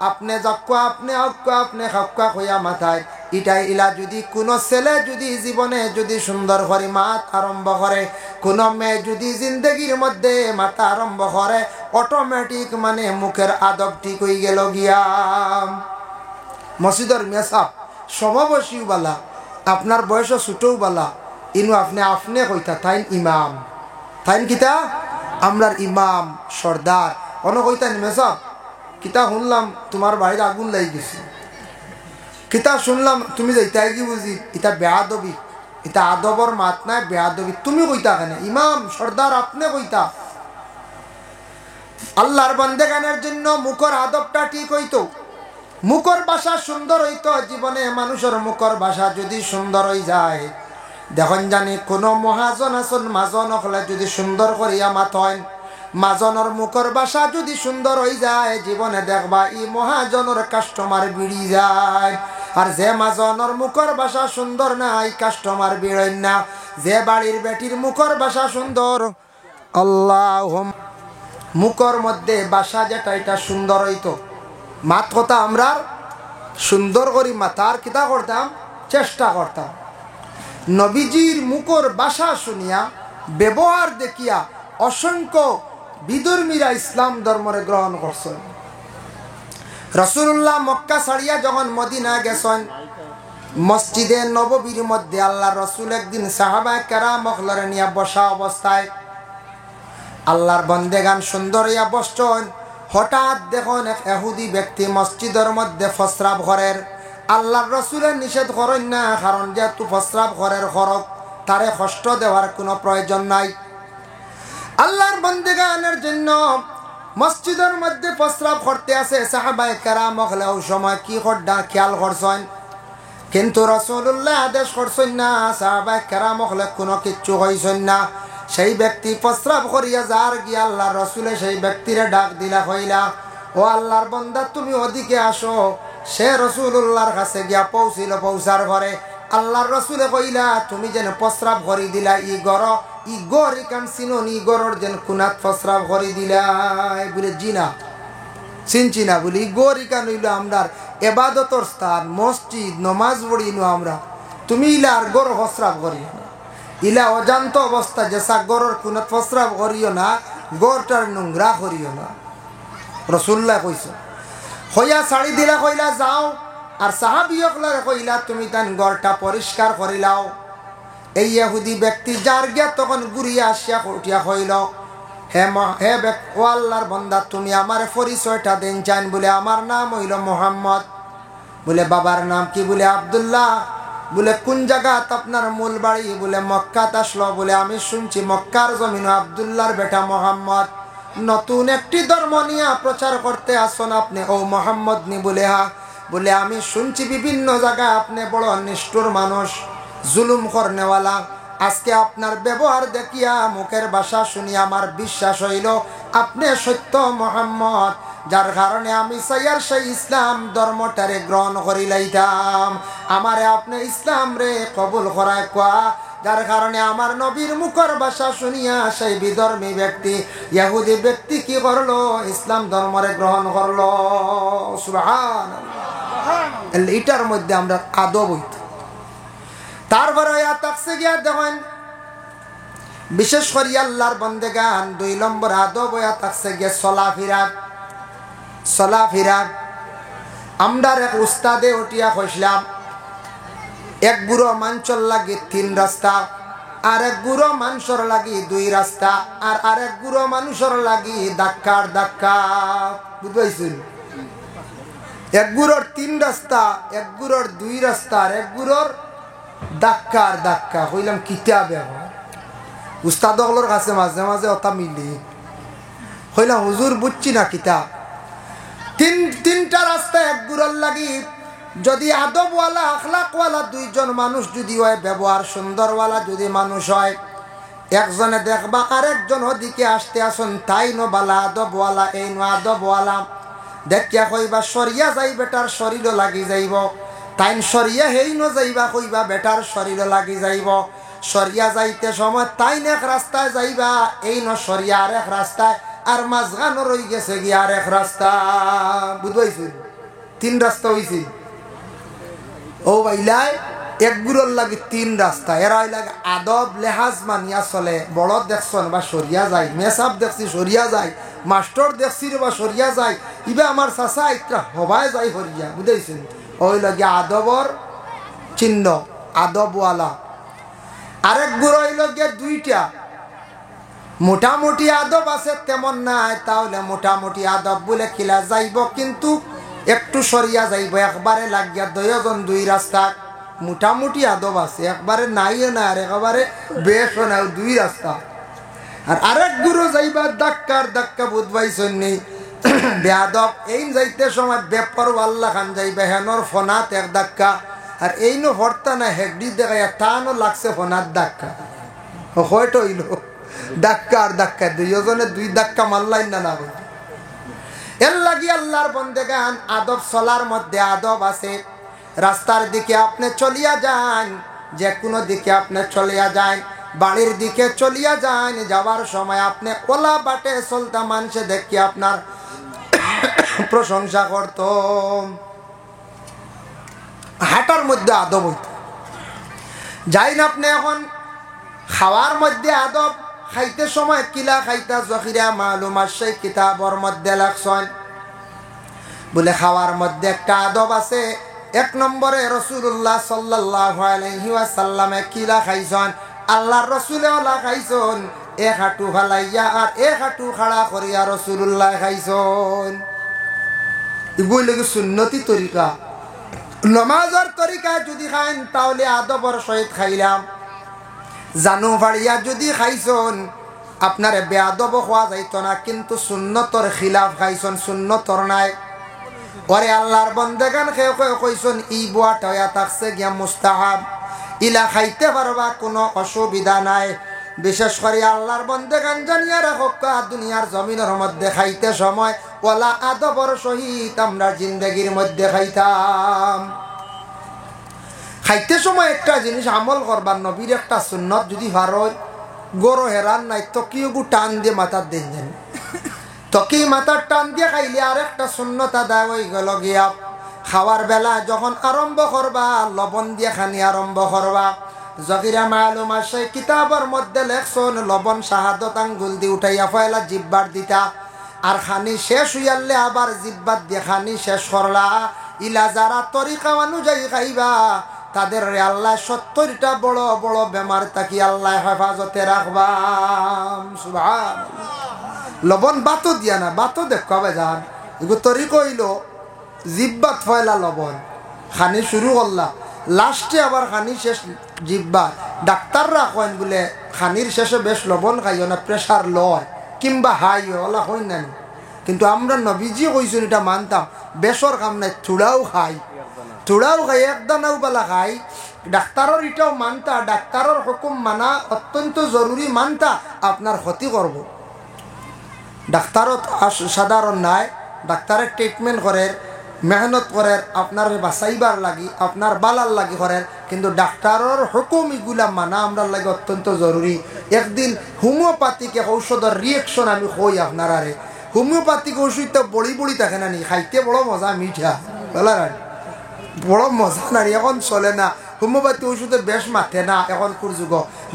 আপনি যাকুয়া আপনি হকুয়া আপনি খাকুয়া কইয়া মাথায় এটাই ইলা। যদি কোনো ছেলে যদি জীবনে যদি সুন্দর করে মাত আরম্ভ করে, কোনো মেয়ে যদি জিন্দগির মধ্যে মাথা আরম্ভ করে, অটোমেটিক মানে মুখের আদব ঠিক হয়ে গেল গিয়া। মসজিদের মেসাব সমবয়সী বালা, আপনার বয়স ছোটও বালা, ইনু আপনি আপনি কইতা তাইন ইমাম, তাইন কিতা আমরার ইমাম সর্দার অন কইতান মেসাব কিতা শুনলাম তোমার বাড়ির আগুন লাগি গেছে, কিতা শুনলাম তুমি যাইতাই কি বুঝি, এটা বেআদবি, এটা আদবর মাত নাই বেআদবি। তুমি কইতা কেন ইমাম সর্দার আপনি কইতা। আল্লাহর বান্দেগানের জন্য মুখর আদবটা ঠিক হইতো, মুখর ভাষা সুন্দর হইতো। জীবনে মানুষের মুখর ভাষা যদি সুন্দর হয়ে যায়, দেখুন জানি কোনো মহাজন আসন মাজন হলে যদি সুন্দর করিয়া মাথেন, মাজনের মুখর ভাষা যদি সুন্দর হয়ে যায়, জীবনে দেখবা ই মহাজনের কাস্টমার বিড়ি যায়। আর যে মাজনের মুখর ভাষা সুন্দর নাই কাস্টমার বিড়েন না। যে বাড়ির বেটির মুখর ভাষা সুন্দর, আল্লাহ মুখর মধ্যে ভাষা যেটা এটা সুন্দর হইতো, মাত কথা আমরা সুন্দর করি মাথার কিতা করতাম চেষ্টা করতাম। নবীজির মুখর ভাষা শুনিয়া ব্যবহার দেখিয়া অসংখ্য বিধর্মীরা ইসলাম ধর্মরে গ্রহণ করছেন। রাসূলুল্লাহ মক্কা ছাড়িয়া যখন মদিনা গেছেন, মসজিদে নববীর মধ্যে আল্লাহ রসুল একদিন সাহাবায়ে কেরামরে নিয়ে বসা অবস্থায় আল্লাহর বন্দেগান সুন্দর হইয়া বসছেন। হঠাৎ দেখুন এক ইহুদি ব্যক্তি মসজিদের মধ্যে প্রস্রাব করের। আল্লাহর রসুলের নিষেধ করেন না, কারণ যেহেতু প্রস্রাব করের খরক তারে কষ্ট দেওয়ার কোনো প্রয়োজন নাই। আল্লাহর বন্দেগানের জন্য মসজিদের মধ্যে প্রস্রাব করতে আছে, সাহাবায়ে কেরাম হলে ওই সময় কি করডা খেয়াল করছেন, কিন্তু রাসূলুল্লাহ আদেশ করছেন না, সাহাবায়ে কেরাম হলে কোনো কিচ্ছু হইছেন না। সেই ব্যক্তি প্রস্রাব করিয়া যার গিয়া আল্লাহর রসুলে সেই ব্যক্তিরে ডাক দিলা, হইলা ও আল্লাহর বান্দা তুমি ওদিকে আসো। সে রাসূলুল্লাহর কাছে গিয়া পৌঁছিল, পৌঁছার ঘরে আল্লাহর রসুলে কইলা তুমি যেন প্রস্রাব করি দিলা ই গর ই গর ইকান চিনো নি গরর যেন কুনাত প্রস্রাব করি দিলা বলে জিনা চিনছি না বলি গর ইকান হইল আমরার এবাদতর স্থান মসজিদ নমাজ পড়ি নো আমরা, তুমি ইলা আর গর প্রস্রাব করি ইলা অজান্ত অবস্থা যে গরর কুনাত প্রস্রাব করিও না, গরটার নোংরা করিও না। রাসূলুল্লাহ কইছে হইয়া ছাড়ি দিলা, কইলা যাও। আর সাহাবিয়কলারে কইলা তুমি তান গড়টা পরিষ্কার করিলাও। এই ইহুদি ব্যক্তি যার গিয়া তখন ঘুরিয়া আসিয়া উঠিয়া হইল, হে ও আল্লাহর বান্দা তুমি আমার পরিচয়টা দেন চান। বলে আমার নাম হইল মোহাম্মদ। বলে বাবার নাম কি? বলে আব্দুল্লাহ। বলে কোন জায়গাত আপনার মূল বাড়ি? বলে মক্কাত আসলো। বলে আমি শুনছি মক্কার জমিন আব্দুল্লাহর বেটা মোহাম্মদ নতুন একটি ধর্ম নিয়ে প্রচার করতে আসুন আপনি, ও মোহাম্মদ নি? বলে হ্যাঁ। বলে আমি শুনছি বিভিন্ন জায়গায় আপনি বড় নিষ্ঠুর মানুষ, জুলুম করনেওয়ালা। আজকে আপনার ব্যবহার দেখিয়া মুখের ভাষা শুনি আমার বিশ্বাস হইল আপনি সত্য মোহাম্মদ, যার কারণে আমি সাইয়ার সেই ইসলাম ধর্মটারে গ্রহণ করি লাইতাম। আমারে আপনি ইসলাম রে কবুল করায় কোয়া, যার কারণে আমার নবীর মুখের ভাষা শুনিয়া সেই বিধর্মী ব্যক্তি ইহুদি ব্যক্তি কি করলো? ইসলাম ধর্মরে গ্রহণ করলো। সুবহানাল্লাহ। এটার মধ্যে আমরা আদব হইত। তারপরে থাকছে গিয়া দেখেন, বিশেষ করে আল্লাহর বন্দেগান 2 নম্বর আদব হইয়া থাকছে গিয়ে চলাফেরা। আমরা এক উস্তাদে উঠিয়া কইছিলাম, এক বুড়ো মানুষের লাগি 3 রাস্তা, আর এক বুড়ো মানুষের লাগি 2 রাস্তা, আর আরেক বুড়ো মানুষের লাগি ধাক্কা। বুঝতে? এক বুড়োর 3 রাস্তা, এক বুড়োর 2 রাস্তা, আর এক বুড়োর ধাক্কা। কইলাম কিতা ব্যবহার? উস্তাদগুলোর কাছে মাঝে মাঝে ওটা মিলি। কইলাম হুজুর বুঝছি না কিতা। 3টা রাস্তা এক বুড়োর লাগি। যদি আদবওয়ালা আখলাকওয়ালা 2 জন মানুষ যদি হয়, ব্যবহার সুন্দরওয়ালা যদি মানুষ হয়, একজনে দেখবা আরেকজন ওদিকে আসতে আসুন, তাই নো বালা আদবওয়ালা, এই নো আদবওয়ালা। দেখিয়া কইবা সরিয়া যাই বেটার শরীরও লাগি যাইব, তাই সরিয়া হেই নো যাইবা কইবা বেটার শরীরও লাগি যাইব। সরিয়া যাইতে সময় তাই এক রাস্তায় যাইবা, এই নো সরিয়া আর এক রাস্তায়, আর মাঝখানো রই গেছে গিয়ে আর এক রাস্তা। বুঝবাইছি? 3 রাস্তা হইছে। ও ভাইলাই, এক বুড়োর লাগে 3 রাস্তা। এরা লাগে আদব লেহাজ মানিয়া চলে। বড় দেখছন বা সরিয়া যায়, মেসাব দেখছি সরিয়া যায়, মাস্টার দেখছি বা সরিয়া যায়, ইবা আমার চাচা ইত্রা হবায় যায় হরিয়া। বুঝাইছেন? ওই লাগে আদবর চিহ্ন, আদবওয়ালা। আরেক বুড়ো হইল গিয়ে 2টা। মোটামুটি আদব আছে তেমন নাই, তাহলে মোটামুটি আদব বলে খিলা যাইব, কিন্তু একটু সরিয়া যাইব। একবারে লাগিয়া 2 জন 2 রাস্তা। মোটামুটি আদব আছে, একবারে নাইও না, আর একবারে বেশও না, 2 রাস্তা। আর আরেক গুরু যাইবা ধাক্কা। বুঝবাইছেন নি? বেয়াদব এই যাইতে সময় বেপর আল্লাহ খান যাইবে, হেনর ফোনাত 1 ধাক্কা, আর এই নো ভর্তা না হেগডি দেখাইয়া টানো লাগছে ফোনার ধাক্কা। হয়তো হইল ধাক্কা 2 জনে 2 ধাক্কা মারলাই না। এর লাগি আল্লাহর বন্দেগান আদব চলার মধ্যে আদব আছে। রাস্তার দিকে আপনি চলিয়া যান, যে কোনো দিকে আপনি চলিয়া যান, বাড়ির দিকে চলিয়া যান, যাওয়ার সময় আপনি ওলা বাটে চলতা মানুষে দেখি আপনার প্রশংসা করত। হাঁটার মধ্যে আদব হইত। যাই না আপনি এখন খাওয়ার মধ্যে আদব। খাইতে সময় কিলা খাইতা জখিরা মালুম সেই কিতাবর মধ্যে লাগছেন বলে খাওয়ার মধ্যে একটা আদব আছে। 1 নম্বরে রাসূলুল্লাহ সাল্লাল্লাহু আলাইহি ওয়াসাল্লামে কিলা খাইছেন, আল্লাহর রাসূলে ওলা খাইছেন 1 হাঁটু ফালাইয়া আর 1 হাঁটু খাড়া করিয়া রাসূলুল্লাহ খাইছেন। এগুলো কি সুন্নতি তরিকা? নামাজের তরিকা যদি খাইন তাহলে আদবর সহিত খাইলাম। জানু ফাড়িয়া যদি খাইছন আপনারে বেআদব হওয়া যাইত না, কিন্তু সুন্নতর খিলাফ খাইছন, সুন্নতর নাই। ওরে আল্লাহর বন্দেগান খেয়ে কইছন ই বুয়াটা হইয়া থাকছে গিয়া মুস্তাহাব, ইলা খাইতে পারবা, কোনো অসুবিধা নাই। বিশেষ করে আল্লাহর বন্দেগান জানিয়া রাখো, দুনিয়ার জমিনের মধ্যে খাইতে সময় ওলা আদবর সহিত আমরা জিন্দগির মধ্যে খাইতাম। খাইতে সময় একটা জিনিস আমল করবার, নবীর একটা সুন্নত যদি পারো, গরো হেরান নাই তকিও টান দিয়ে মাথার দেন জানি, তকি মাথার টান দিয়ে খাইলে আর একটা সুন্নত আদায় হয়ে গেল গিয়া। খাওয়ার বেলা যখন আরম্ভ করবা লবণ দিয়ে খানি আরম্ভ করবা। জকিরা মালুম আছে কিতাবের মধ্যে লেখছন লবণ শাহাদত আঙ্গুল দিয়ে উঠাইয়া ফয়লা জিব্বার দিতা, আর খানি শেষ হইয়ালে আবার জিব্বার দিয়ে খানি শেষ করলা। ইলা যারা তরিকা অনুযায়ী খাইবা তাদের আল্লাহ 70টা বড় বড় বেমার থাকি আল্লাহ হেফাজতে রাখবা। সুবহানাল্লাহ। লবণ বাতো দিয়া না, বাতো দেখাবে যান, এগুলো তরিকা হইল জিব্বাত ফয়লা লবণ খানি শুরু করলা, লাস্টে আবার খানি শেষ জিব্বা। ডাক্তাররা কয়েন বলে খানির শেষে বেশ লবণ খাইও না, প্রেশার লয় কিংবা হাই ওলা হই না, কিন্তু আমরা নবীজি কইছেন এটা মানতাম। বেশর কাম নাই, চূড়াও খাই, চূড়াও খাই, 1 দানাও বেলা খাই, ডাক্তারের এটাও মানতা, ডাক্তারের হুকুম মানা অত্যন্ত জরুরি, মানতা আপনার ক্ষতি করব। ডাক্তারও সাধারণ নাই, ডাক্তারের ট্রিটমেন্ট করেন, মেহনত করেন আপনার বাঁচাইবার লাগি, আপনার বালার লাগি করেন, কিন্তু ডাক্তারের হুকুম এগুলা মানা আমরা লাগে অত্যন্ত জরুরি। একদিন হোমিওপ্যাথিক ঔষধের রিয়েকশন আমি কই আপনার আরে, হোমিওপ্যাথিক ওষুধ তো বড়ি বড়ি থাকে না নি, খাইতে বড় মজা, মিঠা বলা বড় মজা না, এখন চলে না। হোমিওপ্যাথি ওষুধে বেশ মাথে না এখনকার যুগ,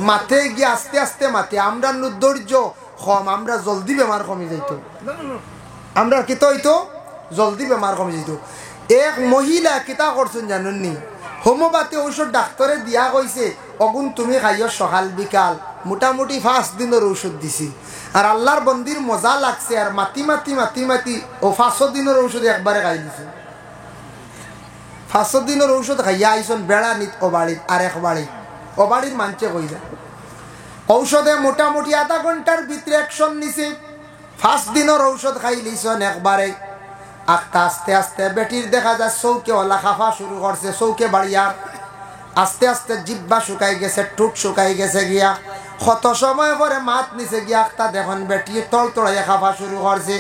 মাথে গিয়ে আস্তে আস্তে মাথে। আমরা ধৈর্য কম, আমরা জলদি বেমার কমে যাইত, আমরা কিতা হইতো জলদি বেমার কমে যেত। এক মহিলা কিতা করছেন জানেননি, হোমিওপ্যাথি ঔষধ ডাক্তারে দিয়া কইছে অগুন তুমি খাইও সকাল বিকাল, মোটামুটি 5 দিনের ঔষধ দিছি। আর আল্লাহর বন্দির মজা লাগছে, আর মাতি মাতি মাতি মাতি ও 500 দিনের ঔষধ একবারে খাই দিছে। 500 দিনের ঔষধ খাইয়া আইসন বেড়া নিত ও বাড়িত, আর এক বাড়ি ও বাড়ির মানছে কইলা ঔষধে মোটামুটি আধা ঘন্টার ভিতরে অ্যাকশন নিছে। 5 দিনের ঔষধ খাই লিছন একবারে। আস্তে আস্তে আস্তে বেটির দেখা যায় চৌকে ওলা খাফা শুরু করছে, চৌকে বাড়িয়ার আস্তে আস্তে জিব্বা শুকাই গেছে, টুক শুকাই গেছে গিয়া। কত সময় পরে মাত নিচে গিয়া আখতা দেখুন বেটি তল তড়াইয়া খাফা শুরু করছে।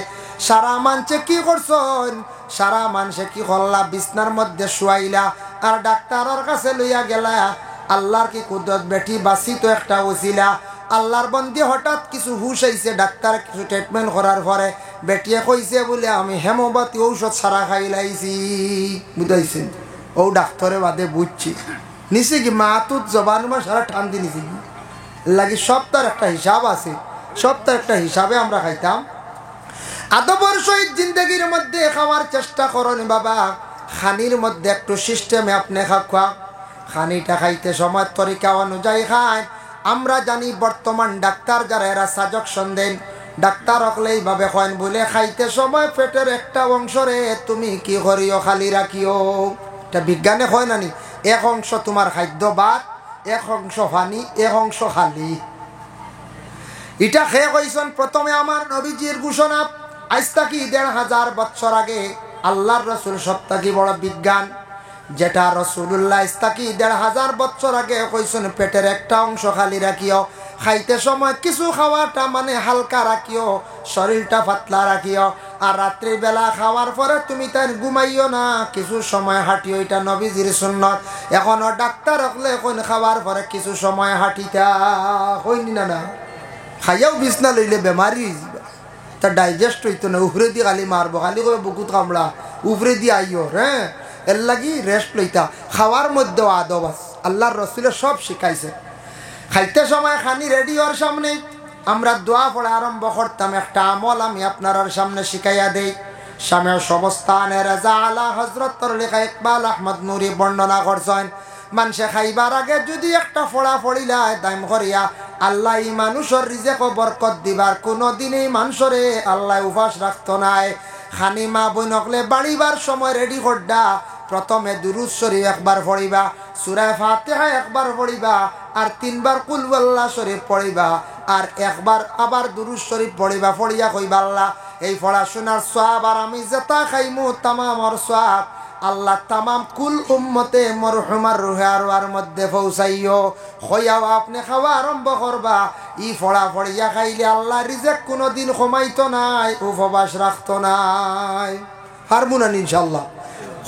সারা মানছে কি করছেন, সারা মানুষে কি করলা, বিছনার মধ্যে শুয়াইলা আর ডাক্তারের কাছে লইয়া গেলা। আল্লাহর কি কুদরত, বেটি বাসি তো একটা ওসিলা। আল্লাহর বন্দি হঠাৎ কিছু হুশ আইছে, ডাক্তার কিছু ট্রিটমেন্ট করার পরে বেটিয়ে কইছে বলে আমি হেমোপ্যাথি ঔষধ সারা খাইলাইছি, বুঝাইছেন। ও ডাক্তারে বাদে বুঝছি নিছে কি মাতুত জবান মা সারা ঠান্দি নিছে কি লাগি। সপ্তাহের একটা হিসাব আছে, সপ্তাহের একটা হিসাবে আমরা খাইতাম। আদবর সহিত জিন্দগির মধ্যে খাওয়ার চেষ্টা করুন বাবা। খানির মধ্যে একটু সিস্টেমে আপনি খাওয়া, খানিটা খাইতে সময় তরিকা অনুযায়ী খায়। আমরা জানি বর্তমান ডাক্তার যারা এরা সাজেশন দেন, ডাক্তার হকলে এইভাবে হয় বলে খাইতে সময় পেটের একটা অংশরে তুমি কি করিও খালি রাখিও। এটা বিজ্ঞানে হয় নানি, এক অংশ তোমার খাদ্য বাদ, এক অংশ পানি, এক অংশ খালি। এটা খেয়ে কইছেন প্রথমে আমার নবীজির ঘোষণা। আজ থাকি ১৫০০ বছর আগে আল্লাহর রসুল সপ্তাহে বড় বিজ্ঞান, যেটা রসুল্লাহ ইস্তাকি ১৫০০ বছর আগে কইছেন পেটের একটা অংশ খালি রাখিও, খাইতে সময় কিছু খাওয়াটা মানে হালকা রাখিও, শরীরটা পাতলা রাখিও। আর রাত্রির বেলা খাওয়ার পরে তুমি তাই ঘুমাইও না, কিছু সময় হাঁটিও, এটা নবীজির সুন্নত। এখনো ডাক্তার হকলে কোন খাওয়ার পরে কিছু সময় হাঁটিতা হইনি না, খাইয়াও বিছনা লইলে বেমারি তা ডাইজেস্ট হইতো না, উপরে দিয়ে খালি মারবো, খালি করে বুকুত কামড়া, উপরে দিয়ে আইও। হ্যাঁ, এর লাগি রেস্ট লইতা। খাওয়ার মধ্যেও আদব আছে, আল্লাহর রসুলে সব শিখাইছে। খাইতে সময় খানি রেডি হওয়ার সামনে আমরা দোয়া পড়ে আরম্ভ করতাম। একটা আমল আমি আপনার সামনে শিখাইয়া দেই। স্বামী সমস্তানের রাজা আলা হজরত লেখা ইকবাল আহমদ নুরি বর্ণনা করছেন, মানুষে খাইবার আগে যদি একটা ফোড়া ফড়িলায় দাম করিয়া আল্লাহ মানুষের রিজেক বরকত দিবার, কোনোদিনই মানুষরে আল্লাহ উপাস রাখতো নাই। খানি মা বই নকলে বাড়িবার সময় রেডি করডা, প্রথমে দুরুদ শরীফ একবার পড়িবা, সূরা ফাতিহা একবার পড়িবা, আর 3 বার কুল ওয়াল্লাহ শরীফ পড়িবা, আর একবার আবার দুরুদ শরীফ পড়িবা। পড়িয়া কইবা আল্লাহ এই পড়াশোনার সওয়াব আর আমি যেটা খাইমু তামামর সওয়াব আল্লাহ তামাম কুল উম্মতে মরহুমার রুহে আরওয়ার মধ্যে পৌঁছাইও। হইয়াও আপনি খাওয়া আরম্ভ করবা। ই ফড়া ফড়িয়া খাইলে আল্লাহ রিজেক কোনোদিন কমাইতো নাই, উপবাস রাখতো নাই। পারবো না ইনশাল্লাহ,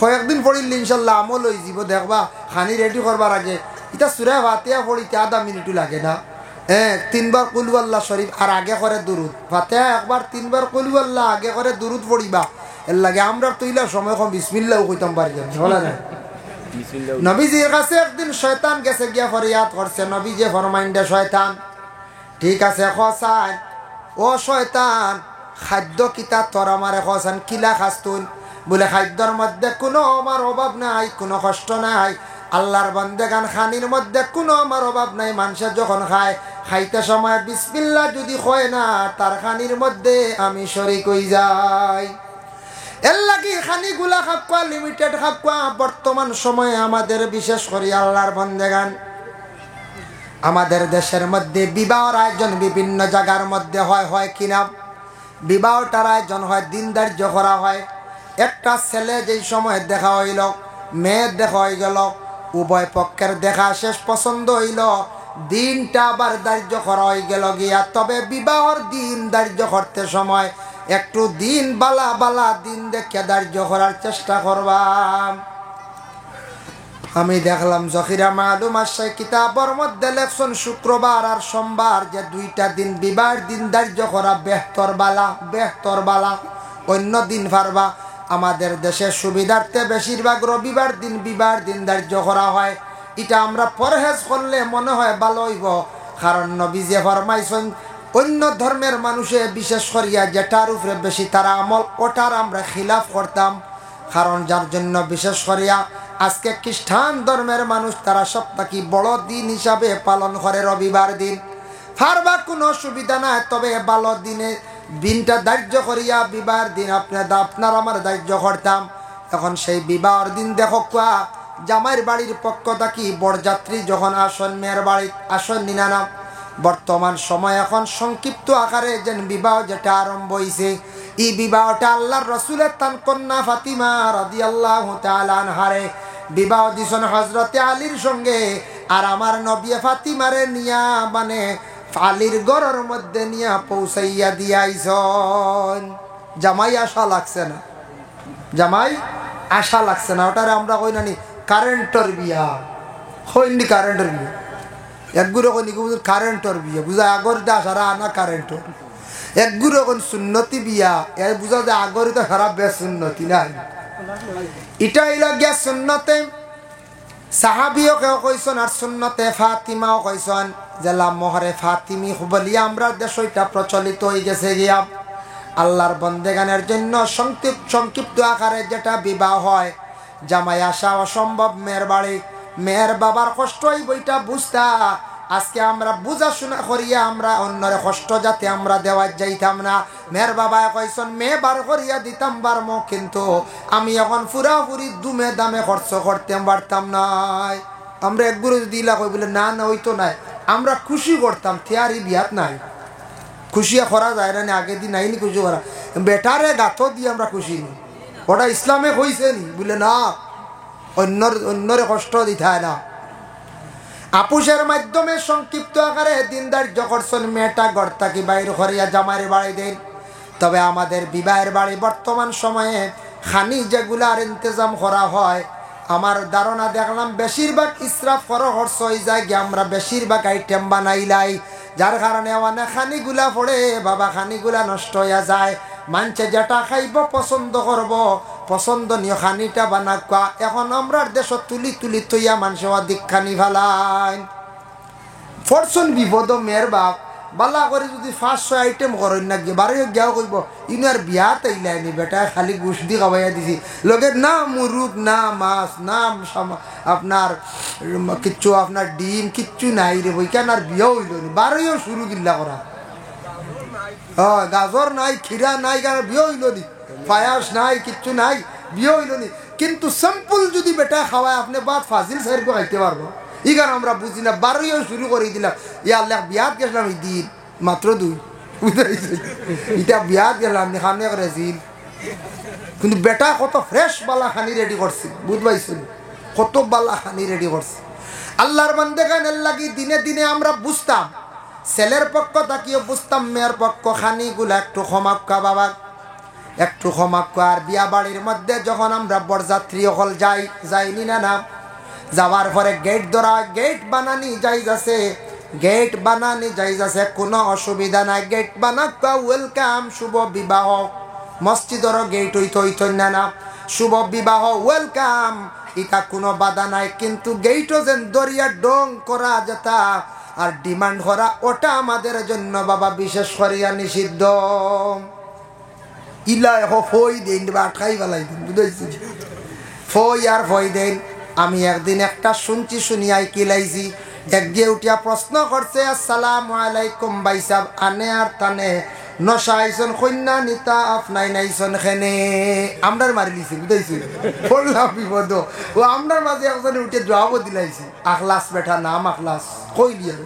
কয়েকদিন পড়িলে ইনশাল্লাহ আমল হয়ে যাব। দেখবা খানি রেডি করবার আগে এটা সূরা ফাতিহা পড়িতে আধা মিনিটও লাগে না। 3 বার কুল ওয়াল্লাহ শরীফ আর আগে করে দুরুদ, ফাতিহা একবার 3 বার কুল ওয়াল্লাহ আগে করে দুরুদ পড়িবা। এর লাগে আমরা তৈলা সময় কম বিসমিল্লাহ কইতাম পারি বলা না। নবীজির কাছে একদিন শয়তান গেছে গিয়া ফরিয়াদ করছে, নবীজি ফরমাইন্ডে শয়তান ঠিক আছে খসান, ও শয়তান খাদ্য কিতা তোর আমারে খসান কিলা খাস্তুন? বলে খাদ্যর মধ্যে কোনো আমার অভাব নাই, কোনো কষ্ট নাই। আল্লাহর বান্দেগান খানির মধ্যে কোনো আমার অভাব নাই। মানুষের যখন খায় খাইতে সময় বিসমিল্লাহ যদি হয় না, তার খানির মধ্যে আমি শরীক হই যাই। এর লাগি খানিগুলা খাপকা লিমিটেড খাপকা। বর্তমান সময়ে আমাদের বিশেষ করে আল্লাহর বান্দেগান আমাদের দেশের মধ্যে বিবাহর আয়োজন বিভিন্ন জায়গার মধ্যে হয় কিনা? বিবাহটার আয়োজন হয়, দিন ধার্য করা হয়। একটা ছেলে যেই সময় দেখা হইল, মেয়ের দেখা হয়ে গেল, উভয় পক্ষের দেখা শেষ, পছন্দ হইল, দিনটা আবার ধার্য করা হয়ে গেল গিয়া। তবে বিবাহর দিন ধার্য করতে সময় একটু দিন বালা বালা দিন দেখে ধার্য করার চেষ্টা করবাম। আমি দেখলাম জখিরা মালুম আশাই কিতাবর মধ্যে লেখছেন শুক্রবার আর সোমবার যে দুইটা দিন বিবাহের দিন ধার্য করা বেহতর বালা। অন্য দিন পারবা। আমাদের দেশের সুবিধার্থে বেশিরভাগ রবিবার দিন বিবাহের দিন ধার্য করা হয়। এটা আমরা পরহেজ করলে মনে হয় ভালো হইব, কারণ নবী যে ফরমাইছেন অন্য ধর্মের মানুষে বিশেষ করিয়া যেটার উপরে বেশি তারা আমল, ওটার আমরা খিলাফ করতাম। কারণ যার জন্য বিশেষ করিয়া আজকে খ্রিস্টান ধর্মের মানুষ তারা সপ্তাহে বড় দিন হিসাবে পালন করে রবিবার দিন। ফারবা কোনো অসুবিধা নাই, তবে ভালো দিনে দিনটা ধার্য করিয়া বিবাহের দিন আপনার আমার ধার্য করতাম। এখন সেই বিবাহের দিন দেখো জামাইয়ের বাড়ির পক্ষ থাকি বরযাত্রী যখন আসন, মেয়ের বাড়ি আসন নিনানা। বর্তমান সময় এখন সংক্ষিপ্ত আকারে যেন বিবাহ যেটা আরম্ভ হয়েছে, এই বিবাহটা আল্লাহর রসুলের তান কন্যা ফাতিমা রাদিয়াল্লাহু তাআলা আনহারে বিবাহ দিছেন হযরতে আলীর সঙ্গে। আর আমার নবী ফাতিমারে নিয়া মানে আলীর ঘরের মধ্যে নিয়া পৌঁছাইয়া দিয়াইছেন। জামাই আশা লাগছে না, জামাই আশা লাগছে না। ওটারে আমরা কই নানি কারেন্টর বিয়া, হইনি কারেন্টর বিয়া। একগুলো কই কারেন্টর বিয়া বুঝা, আগর দা সারা আনা কারেন্টর। একগুলো কোন সুন্নতি বিয়া, এ বুঝা যায় আগর তো সারা বেসুন্নতি নাই। এটা হইল গিয়া সুন্নতে সাহাবিও কেউ কইছেন, আর সুন্নতে ফাতিমাও কইছেন যে লামহরে ফাতিমি বলিয়া আমরা দেশ এটা প্রচলিত হয়ে গেছে গিয়া। আল্লাহর বন্দেগানের জন্য সংক্ষিপ্ত আকারে যেটা বিবাহ হয়, জামাই আসা অসম্ভব মেয়ের বাড়ি, মেয়ের বাবার কষ্ট এই বইটা বুঝতা। আজকে আমরা বুঝাশোনা করিয়া আমরা অন্যরে কষ্ট যাতে আমরা দেওয়া যাইতাম না। মেয়ের বাবা কইছেন মেয়ে বার করিয়া দিতাম বারমো, কিন্তু আমি এখন পুরাপুরি দুমে দামে খরচ করতে পারতাম নাই। আমরা একগুলো যদি দিলা কই বলে না না ওই তো নাই, আমরা খুশি করতাম। থিয়ারি বিয়াত নাই খুশিয়া করা যায় না, আগে দিন নাইনি খুশি করা, বেটারে গাথ দিয়ে আমরা খুশি নি। ওটা ইসলামে কইছে নি বলে না, অন্যরে কষ্ট দিতে হয় না। আপুষের মাধ্যমে সংক্ষিপ্ত আকারে দিন ধার্য করছেন, মেয়েটা ঘর থাকি বাইর করিয়া জামাইয়ের বাড়ি দেন। তবে আমাদের বিবাহের বাড়ি বর্তমান সময়ে খানি যেগুলার ইন্তজাম করা হয়, আমার ধারণা দেখলাম বেশিরভাগ ইসরাফ খরচ হয়ে যায় গিয়ে, আমরা বেশিরভাগ আইটেম বানাইলাই, যার কারণে অনেক খানিগুলা পড়ে বাবা, খানিগুলা নষ্ট হইয়া যায়। মানুষে যেটা খাইব পছন্দ করব, পছন্দনীয় খানিটা বানাকা। এখন আমরা দেশ তুলি তুলি থইয়া মানুষের অধিক খানি ফেলাই। ফরচুন বিপদ মেয়ের বাপ বালা করে যদি 500 আইটেম করেন না গিয়ে বারো গিয়াও কইব ইনার বিয়াত আইলাইনি বেটা, খালি গুছ দি খাওয়াইয়া দিছি, লগে না মুরুগ না মাছ না আপনার কিচ্ছু, আপনার ডিম কিচ্ছু নাই রে বই, কেন আর বিয়াও হইল নি, বারোইও শুরু কিল্লা করা। গাজর নাই, খিরা নাই, কেন বিয়ে হইল নি, পায়াস নাই, কিচ্ছু নাই, বিয়ে হইল নি। কিন্তু সিম্পল যদি বেটা খাওয়ায় আপনি বাদ ফাজিল সাইড খাইতে পারবো। এই কারণ আমরা বুঝি না, বারোইও শুরু করে দিলাম। ইয়া আল্লাহ বিয়াত গেছিলাম এই দিন মাত্র 2, এটা বিয়াত গেলাম খানে করেছিল, কিন্তু বেটা কত ফ্রেশ বালা খানি রেডি করছে, বুঝবাইছিল কত বালা খানি রেডি করছে। আল্লাহর বান্দেগানের লাগি দিনে দিনে আমরা বুঝতাম, ছেলের পক্ষ তাকিয়ে বুঝতাম, মেয়ের পক্ষ খানিগুলা একটু ক্ষমাক্কা বাবা, একটু ক্ষমাক্কা। আর বিয়া বাড়ির মধ্যে যখন আমরা বরযাত্রী হল যাইনি না না, যাওয়ার পরে গেট ধরা, গেট বানানি যাইজ আছে, গেট বানানি যাইজ আছে, কোনো অসুবিধা নাই। গেট বানাক্কা ওয়েলকাম, শুভ বিবাহ। মসজিদেরও গেট হইতো না না, শুভ বিবাহ ওয়েলকাম, এটা কোনো বাধা নাই। কিন্তু গেটও যেন দরিয়া ডং করা যেতা আর ডিমান্ড করা, ওটা আমাদের জন্য বাবা বিশেষ করিয়া নিষিদ্ধ। ইলা ফই দেন বা আটকাই বেলাই দিন, বুঝেছি ফই আর ফই দেন। আমি একদিন একটা শুনিয়াই কিলাইছি, একদিকে উঠিয়া প্রশ্ন করছে, আসসালামু আলাইকুম ভাই সাহ, আনে আর তানে নশা আইসন কন্যা নিতা আপনাই নাইসন খেনে, আমরার মারি লিছি, বুঝাইছি পড়লাম বিপদ। ও আমরার মাঝে একজনে উঠে জবাবও দিলাইছি, আখলাস বেটা নাম আখলাস কইলি আর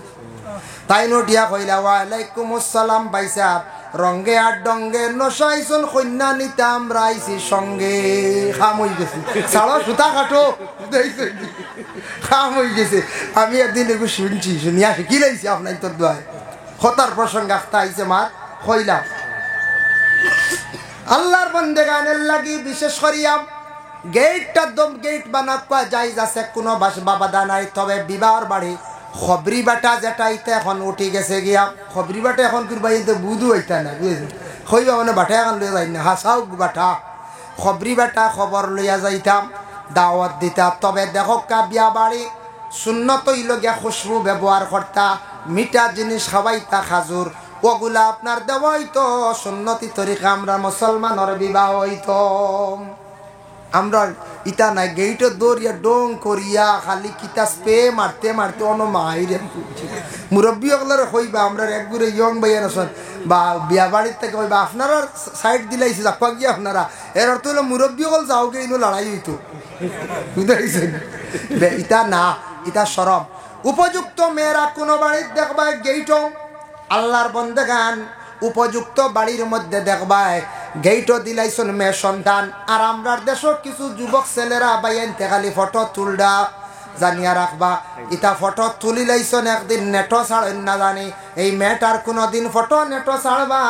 তাই নটিয়া কইলা, ওয়ালাইকুম আসসালাম ভাই সাহ, রঙ্গে আর ডঙ্গে নশাইছন কন্যা নিতে আমরা আইছি সঙ্গে খাম হয়ে গেছে সাড়া সুতা কাটো খাম হয়ে গেছে আমি একদিন এগুলো শুনছি শুনিয়া শিখি লাইছি আপনার তোর দোয়ায় হতার প্রসঙ্গে আস্তা আইছে মার হইলাম আল্লাহর বন্দেগানের লাগি বিশেষ করিয়া গেটটা দম গেট বানাকা যাই যাচ্ছে কোনো বাধা নাই তবে বিবাহর বাড়ি খবরি বাটা যেটা ইতে এখন উঠে গেছে গিয়া খবরি বাটা এখন করবা বুধু হইতা না বুঝেছেন হইবা মানে বাটা এখন লইয়া যাই না হাসাও বাটা খবরি বাটা খবর লইয়া যাইতাম দাওয়াত দিতা তবে দেখো কা বিয়া বাড়ি সুন্নত হইল গিয়া খুশবু ব্যবহার করতা মিঠা জিনিস খাওয়াইতা খাজুর ওগুলা আপনার দেওয়া হইতো সুন্নতি তরিকা আমরা মুসলমানের বিবাহ হইতো আমরা ইটা নাই গেইটে দৌড়িয়া ডোং করিয়া খালি কিতা স্পে মারতে মারতে অন মাহিরে মুরব্বী ওগুলোর হইবা আমরা একগুড়ে ইয়ং ভাইয়া নসন বা বিয়া বাড়ির থেকে হইবা আপনারা সাইড দিলাইছে যাপা গিয়ে আপনারা এর অর্থ হলো মুরব্বী হল যাওগে ইনো লড়াই হইতো বুঝতে ইটা না ইটা সরম উপযুক্ত মেয়েরা কোনো বাড়ির দেখবা গেইটও আল্লাহর বন্দেগান উপযুক্ত বাড়ির মধ্যে দেখবায় গেইটও দিলাইছন মেয়ে সন্তান আর আমরার দেশও কিছু যুবক ছেলেরা বাইনতে খালি ফটো তুলডা জানিয়া রাখবা ইটা ফটো তুলি লাইছন একদিন নেটো ছাড়েন না জানি এই মেয়েটার কোনোদিন ফটো নেটো ছাড়বা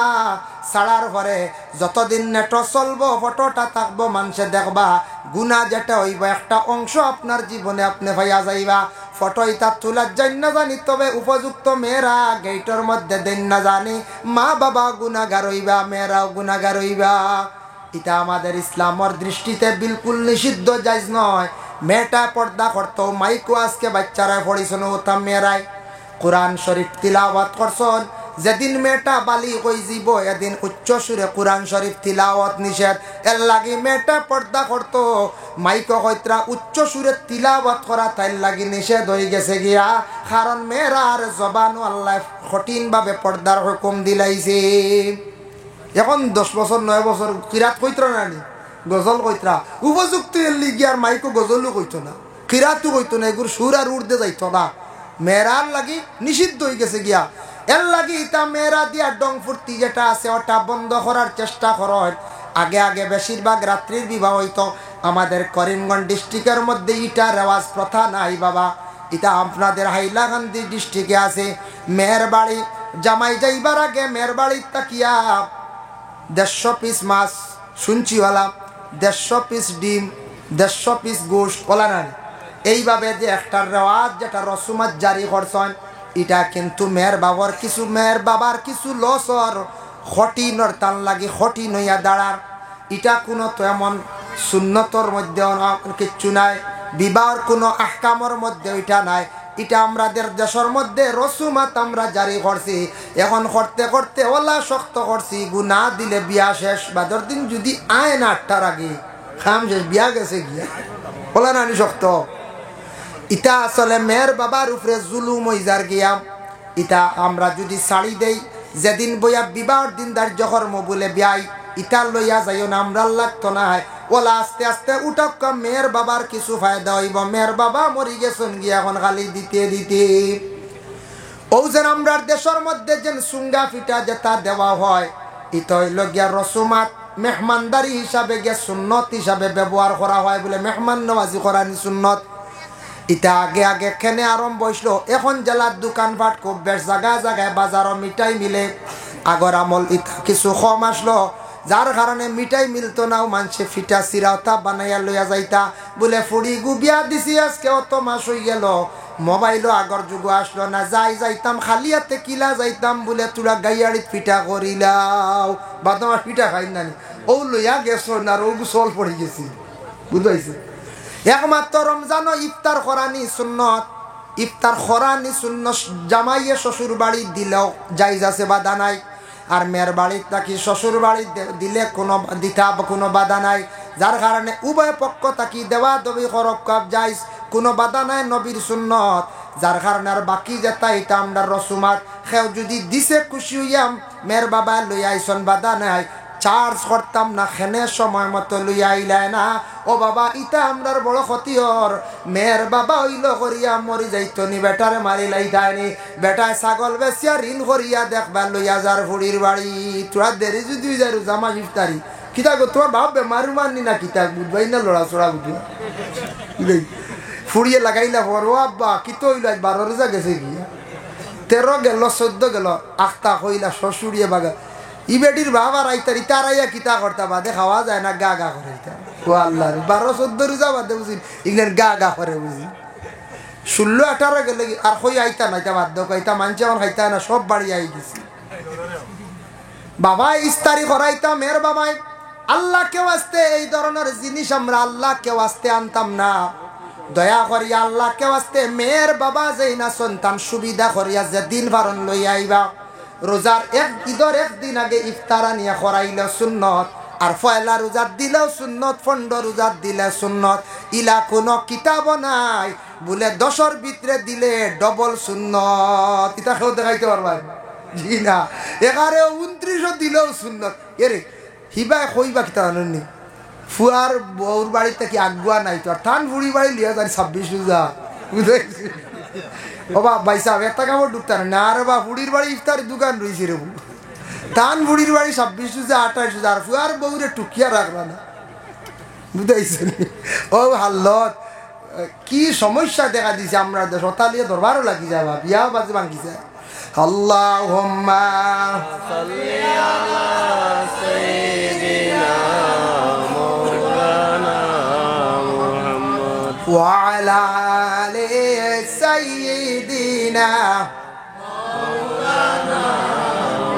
ছাড়ার পরে যতদিন নেটো চলবো ফটোটা থাকবো মানুষে দেখবা গুণা যেটা হইব একটা অংশ আপনার জীবনে আপনি ভাইয়া যাইবা ফটো ইটা তোলার যাই না জানি তবে উপযুক্ত মেয়েরা গেইটের মধ্যে দেন না জানি মা বাবা গুনাহগার হইবা মেয়েরাও গুনাহগার হইবা এটা আমাদের ইসলামের দৃষ্টিতে বিলকুল নিষিদ্ধ জায়েজ নয় মেয়েটা পর্দা করতো মাইকো আজকে বাচ্চারা পড়িছন ওটা মেয়েরাই কোরআন শরীফ তিলাওয়াত করছন যেদিন মেয়েটা বালি হয়ে যাব এদিন উচ্চ সুরে কোরআন শরীফ তিলাওয়াত নিষেধ এর লাগি মেয়েটা পর্দা করতো মাইকো হইত্রা উচ্চ সুরে তিলাওয়াত করা তাই লাগি নিষেধ হয়ে গেছে গিয়া কারণ মেয়েরার জবানও আল্লাহ কঠিনভাবে পর্দার হুকুম দিলাইছে এখন 10 বছর 9 বছর কিরাত কইত্রা নানি গজল কইত্রা উপযুক্ত এলি গিয়ার মাইকো গজলও কইতো না কিরাতও কইতো না এগুলো সুর আর উর্দে যাইতো না মেয়েরার লাগি নিষিদ্ধ হয়ে গেছে গিয়া এর লাগি ইতা মেয়েরা দিয়া ডং ফুর্তি যেটা আছে ওটা বন্ধ করার চেষ্টা করেন আগে আগে বেশিরভাগ রাত্রির বিবাহ হইতো আমাদের করিমগঞ্জ ডিস্ট্রিক্টের মধ্যে ইটা রেওয়াজ প্রথা নাই বাবা এটা আপনাদের হাইলাকান্দি ডিস্ট্রিক্টে আছে মেয়ের বাড়ি জামাই যাইবার আগে মেয়ের বাড়ির তাকিয়া 150 পিস মাছ শুনছিওয়ালা 150 পিস ডিম 150 পিস গোশত বলা না এইভাবে যে একটা রেওয়াজ যেটা রসুমাত জারি করছেন এটা কিন্তু মেয়ের বাবার কিছু লসর খটিনর টান লাগে খটিন হইয়া দাঁড়ার এটা কোনো তো এমন সুন্নতর মধ্যে কিচ্ছু নাই বিবাহর কোনো আহকামর মধ্যে এটা নাই এটা আমাদের দেশের মধ্যে রসুমাত আমরা জারি করছি এখন করতে করতে ওলা শক্ত করছি গুনাহ দিলে বিয়া শেষ বাদর দিন যদি আয় না 8টার আগে খাম শেষ বিয়া গেছে গিয়া ওলা নানি শক্ত ইটা আসলে মেয়ের বাবার উপরে জুলুম হইজার গিয়া ইটা আমরা যদি শাড়ি দেই যেদিন বইয়া বিবাহর দিন দার্য কর্ম বলে বিয়াই ইটা লইয়া যাইও না আমরা লাগতো না ওলা আস্তে আস্তে উঠক মেয়ের বাবার কিছু ফায়দা হইব মেয়ের বাবা মরি গেছেন গিয়া এখন খালি দিতে দিতে ও যেন আমরা দেশের মধ্যে যেন সুঙ্গা ফিটা যেটা দেওয়া হয় ইটা হইল গিয়া রসুমাত মেহমানদারি হিসাবে গিয়া সুন্নত হিসাবে ব্যবহার করা হয় বলে মেহমান নওয়াজি করানি সুন্নত ইটা আগে আগে খেনে আরম্ভ হইছিল এখন জেলার দোকানপাট খুব বেশ জায়গায় জায়গায় বাজারও মিঠাই মিলে আগর আমল ইটা কিছু কম আসলো যার কারণে মিঠাই মিলতো না মানুষে ফিটা সিরাওতা বানাইয়া লইয়া যাইতা বলে ফুড়ি গুবিয়া দিছি আজকে অত মাস হয়ে গেল মোবাইলও আগর যুগ আসলো না যাইতাম খালি হাতে কিলা যাইতাম বলে তোরা গাইয়াড়িত পিঠা করিলাও বা তোমার পিঠা খাই নানি ও লইয়া গেছো না আর ও চল পড়ে গেছি বুঝাইছে একমাত্র রমজানও ইফতার করানি সুন্নত ইফতার করানি সুন্নত জামাইয়ে শ্বশুর বাড়ি দিলেও জায়েজ আছে বাধা নাই আর মেয়ের বাড়ির তাকি শ্বশুর বাড়ি দিলে কোনো দিতা কোনো বাধা নাই যার কারণে উভয় পক্ষ তাকি দেওয়া দবি করক জায়েজ কোনো বাধা নাই নবীর সুন্নত যার কারণে আর বাকি যেটা এটা আমরা রসুমাত খেও যদি দিছে খুশি হইয়াম মেয়ের বাবা লই আইসন বাধা নাই চার্জ করতাম না, খেনে সময় মতো লইয়া আইলায় না। ও বাবা, ইটা আমরার বড় ক্ষতির। মেয়ের বাবা হইল করিয়া মরি যাইতো নি, বেটারে মারি লাইতায়নি। বেটায় ছাগল বেচিয়া ঋণ করিয়া দেখবার লইয়া যার ফুড়ির বাড়ি। তোরা দেরি যদি যাই জামা ইফতারি কিতা গো, তোমার বাপ বেমারু মাননি না কিতা বুঝবাই না, লড়া চড়া বুঝবা ফুড়িয়ে লাগাইলা পর। ও আব্বা কিতো হইল, 12 রোজা গেছে গিয়া, 13 গেল, 14 গেল, আখতা হইলা শ্বশুরিয়ে বাগা। ই বেটির বাবা রাইতারি তারাইয়া কিতা করতা বাদে খাওয়া যায় না, গা গা করে। ও আল্লাহ, 12-14 রোজা বাদে বুঝি ইগলেন গা গা করে বুঝি। 16-18 গেলে আর কই আইতা নাইতা বাধ্য কইতা, মানছে আমার খাইতা না, সব বাড়ি আই গেছি। বাবা ইস্তারি করাইতা মেয়ের বাবাই। আল্লাহ কেউ আসতে এই ধরনের জিনিস আমরা আল্লাহ কেউ আসতে আনতাম না। দয়া করিয়া আল্লাহ কেউ আসতে মেয়ের বাবা যেই না সন্তান সুবিধা করিয়া যে দিন বারণ লই আইবা। রোজার ঈদের একদিন আগে ইফতারা নিয়ে করাইলে সুন্নত, আর পয়লা রোজার দিলেও সুন্নত, 15 রোজার দিলে সুন্নত। ইলা কোনো কিতাব নাই বলে 10-এর ভিতরে দিলে ডবল সুন্নত। এটা কেউ দেখাইতে পারবা জি না, 11-29 দিলেও সুন্নত। এরে হিবাই কইবা কিতা জানি ফুয়ার বউর বাড়িতে কি আগুয়া নাই তো, আর থান ফুড়ি বাড়ি লিয়া যাই 26 রোজা বুঝেছি। ও বা ভাই সাহেব একটা কাপড় ঢুকতে না, আর বা ফুড়ির বাড়ি ইফতার দোকান রয়েছে রে, টান বুড়ির বাড়ি 26 রোজা 28 রোজা, আর ফুয়ার বউরে টুকিয়া রাখবা না বুঝাইছেন। ও হাল্লত কি সমস্যা দেখা দিছে আমরা দেশ, ওতালিয়ে দরবারও লাগি যাবা, বিয়া বাজে ভাঙিছে। আল্লাহুম্মা সাল্লি আলা সাইয়্যিদিনা মাওলানা মুহাম্মদ ওয়া আলা আলি সাইয়্যিদিনা মাওলানা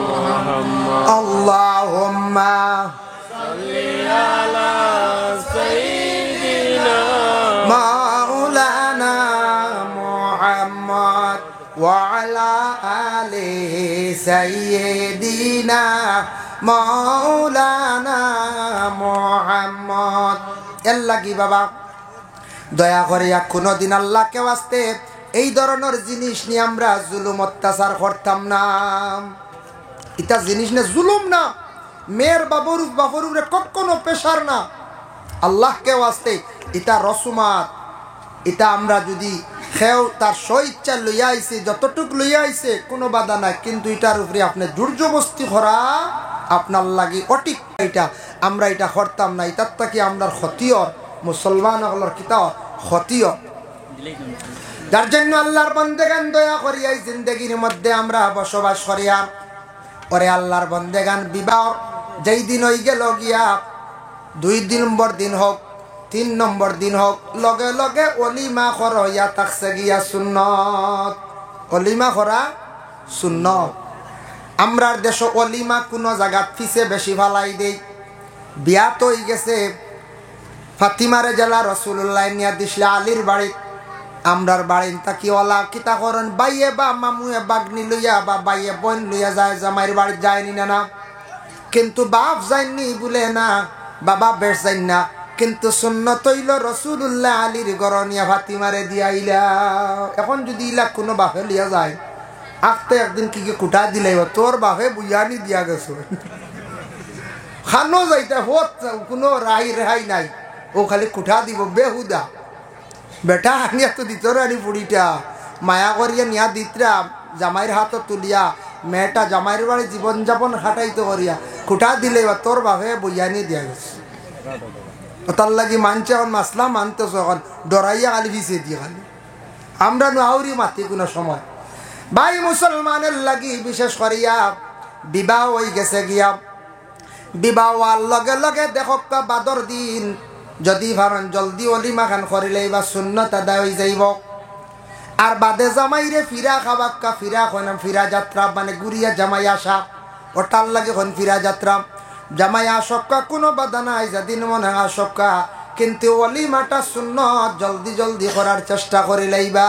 মুহাম্মদ। আল্লাহুম্মা সাল্লি আলা সাইয়্যিদিনা মাওলানা মুহাম্মদ ওয়া আলা আলি সাইয়্যিদিনা মাওলানা মুহাম্মদ। আল্লাহ কি বাবা দয়া করে কোনোদিন আল্লাহকে বাঁচতে এই ধরনের জিনিস নিয়ে আমরা জুলুম অত্যাচার করতাম না। এটা জিনিস না, জুলুম না, মেয়ের বাবুর বাবুরে কখনো পেশার না। আল্লাহকে বাঁচতে এটা রসুমাত। এটা আমরা যদি খেও তার স্বইচ্ছা লইয়া আইছে, যতটুক লইয়া আইছে কোনো বাধা নাই, কিন্তু এটার উপরে আপনি জোরজবস্তি করা আপনার লাগে অটিক। এটা আমরা এটা করতাম না, এটার থেকে আমরা ক্ষতিও মুসলমান হলার কিতা ক্ষতিও। যার জন্য আল্লাহর বন্দেগান দয়া করিয়া এই জিন্দগির মধ্যে আমরা বসবাস করিয়া ওরে আল্লাহর বন্দেগান বিবাহ যেই দিন হয়ে গেল গিয়া 2 নম্বর দিন হোক 3 নম্বর দিন হোক, লগে লগে অলিমা করা ইয়া থাকছে গিয়া সুন্নত। অলিমা করা সুন্নত। আমরার দেশ অলিমা কোনো জায়গা ফিসে বেশি ভালাই দেই। বিয়া তো হয়ে গেছে ফাতিমারে জেলা রসুল্লাহ নিয়া দিসলে আলীর বাড়ি, আমরার বাড়ি তাকি ওলা কিতা করেন বাইয়ে বা মামুয়ে বাগনি লইয়া বা বাইয়ে বোন লইয়া যায়, জামাইয়ের বাড়ি যায়নি না না, কিন্তু বাপ যায়নি বলে না, বাবা বেশ যাই না, কিন্তু সুন্নত হইল রসুল্লাহ আলীর গরনিয়া ফাতিমারে দিয়াইলা। এখন যদি ইলা কোনো বাপে লিয়া যায় আখতে একদিন কি কুটা দিলে তোর বাপে বুঝানি দিয়া গেছো খানো যাইতে হোত কোনো রেহাই নাই, ও খালি কুঠা দিব বেহুদা। বেটা আনিয়া তো দিত আনি বুড়িটা মায়া করিয়া নিয়া দিতরা জামাইয়ের হাত তুলিয়া, মেয়েটা জামাইয়ের বাড়ি জীবনযাপন হাঁটাইতে করিয়া কুঠা দিলে তোর বাপে বুঝানি দিয়া গেছে। তার লাগি মানছে এখন মাসলা মানতেছ, এখন ডরাইয়া খালি ভিসে দিয়ে খালি আমরা নাউরি মাতি কোনো সময়। ভাই মুসলমানের লাগি বিশেষ করিয়া বিবাহ হয়ে গেছে গিয়া, বিবাহ হওয়ার লগে লগে দেখক বাদর দিন যদি ভাবেন জলদি অলিমা খান করিলে বা সুন্নত আদায় হয়ে যাইব। আর বাদে জামাইরে ফিরা খাবাক্কা ফিরা হইলাম ফিরা যাত্রা মানে গুড়িয়া জামাই আসা, ওটার লাগে হন ফিরা যাত্রা। জামাই আসক্কা কোনো বাধা নাই, যেদিন মনে আসক্কা, কিন্তু অলিমাটা সুন্নত জলদি জলদি করার চেষ্টা করিলেইবা।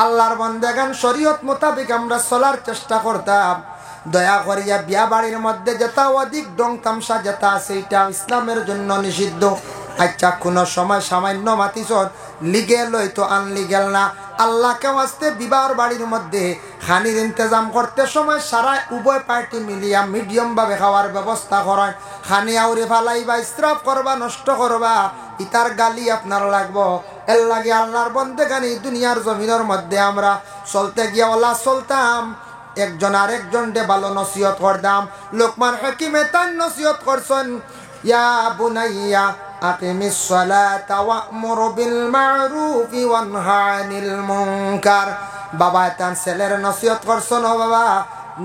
আল্লাহর বান্দাগান শরীয়ত মোতাবেক আমরা চলার চেষ্টা করতাম। দয়া করিয়া বিয়া বাড়ির মধ্যে যেটা অধিক ডং তামসা যেটা আছে এটা ইসলামের জন্য নিষিদ্ধ। আচ্ছা কোনো সময় সামান্য মাতিস লিগেল হইতো আনলিগেল না, আল্লাহকে ওয়াস্তে বিবাহর বাড়ির মধ্যে খানির ইন্তজাম করতে সময় সারা উভয় পার্টি মিলিয়া মিডিয়াম ভাবে খাওয়ার ব্যবস্থা করেন। খানি আউরে ফালাইবা, ইসরাফ করবা, নষ্ট করবা, ইতার গালি আপনার লাগবো। এর লাগে আল্লাহর বন্দেগানি দুনিয়ার জমিনের মধ্যে আমরা চলতে গিয়া ওলা চলতাম, একজন আরেকজনকে ভালো নসিহত করতাম। লোকমান হাকিমে তার নসিহত করছেন, ইয়া বুনাইয়া আকিমিস সালাতা ওয়া'মুর বিল মা'রুফি ওয়ানহা আনিল মুনকার। বাবা তার ছেলের নসিহত করছেন, ও বাবা